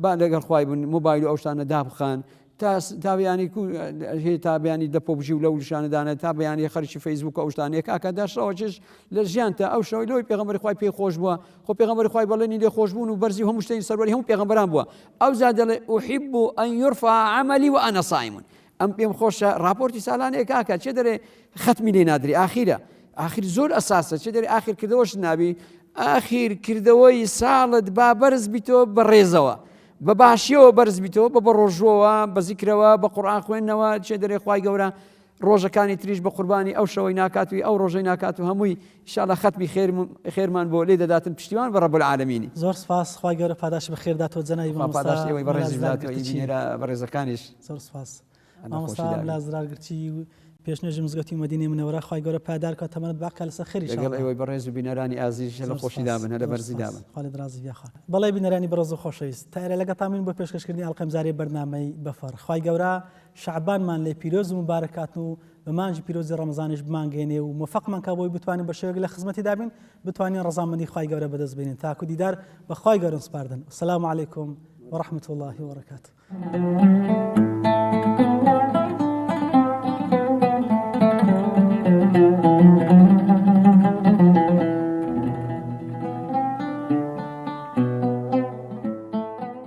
با لەگەڵ خوای بن موبایل و ئەو شتانە دابخان تا بەیانی هەیە تا بەیانی دەپۆبژی و لەو شانەدانە تا بەیانی خەریکی فەیسبووک ئەو شتانەیە کاکەدا شەوەچش لە ژیان تا ئەو شەوەی لەوەی پێغەمبەری خوای پێی خۆش بووە خۆ پێغەمبەری خوای بەڵێنی لێ خۆشبوون و بەرزی هەموو شتەی سەروەری هەموو پێغەمبەران بووە ئەو زا دەڵێ ئوحیب ئەن یورفع عەمەلی وأنا صائم ئەم پێم خۆشە راپۆرتی ساڵانەیە کاکە چێ دەرێ ختمی لێ نادری ئاخیرە ئاخیر زۆر ئەساسە چێ دەرێ ئاخیر کردەوەش نابی ئاخیر کردەوەی ساڵت با بەرز بیتەوە بە ڕێزەوە بە باشیەوە بەرز بیتەوە بە ڕۆژەوە بە زیکرەوە بە قورئان خوێندنەوە چێ دەرێ خوای گەورە ڕۆژەکانی تریش بە قوربانی ئەو شەوەی ناکاتوی ئەو ڕۆژەی ناکات و هەمووی ئینشاءالله ختمی خێرمان بۆ لێ دەداتن پشتیوان بە ڕەب العالەمینی زۆر سپاس خوای گەورە پاداش بە خێرداتەوە جەنابی مامۆستا ئێوەی بەڕێزی بداتەوە ئیدینێرە بە ڕێزەکانیش زۆر سپاس مامۆستا لازرارگرچی پێشنێژی مزگەوتی مەدینەی منەوەرە خوای گەورە پایدار کات تەمەنت باقا لەسەر خێری لەگەڵ ئێوەی بەڕێز و بینەرانی ئازیش لە خۆشیدا بن هەر لە بەرزیدا بن خالد ڕازی بیاخوا بەڵێ بینەرانی بەڕێز و خۆشەویست تا ئێرە لەگەڵتان بۆ پێشکەشکردنی ئەڵقەی جارێ بەرنامەی بەفەر خوای گەورە شەعبانمان لێ پیرۆز و مبارەکاتن و بە مانجی پیرۆزی ڕەمەزانیش بمانگەێنێ و موفەقمان کا بۆی بتوانین بە شێوەیەک لە خزمەتیدا بین بتوانین ڕەزامەندی خوای گەورە بەدەست بێنین تاکو دیدار بە خوای گەورە سپاردن. السلام علیکم ورحمة الله وبركاته.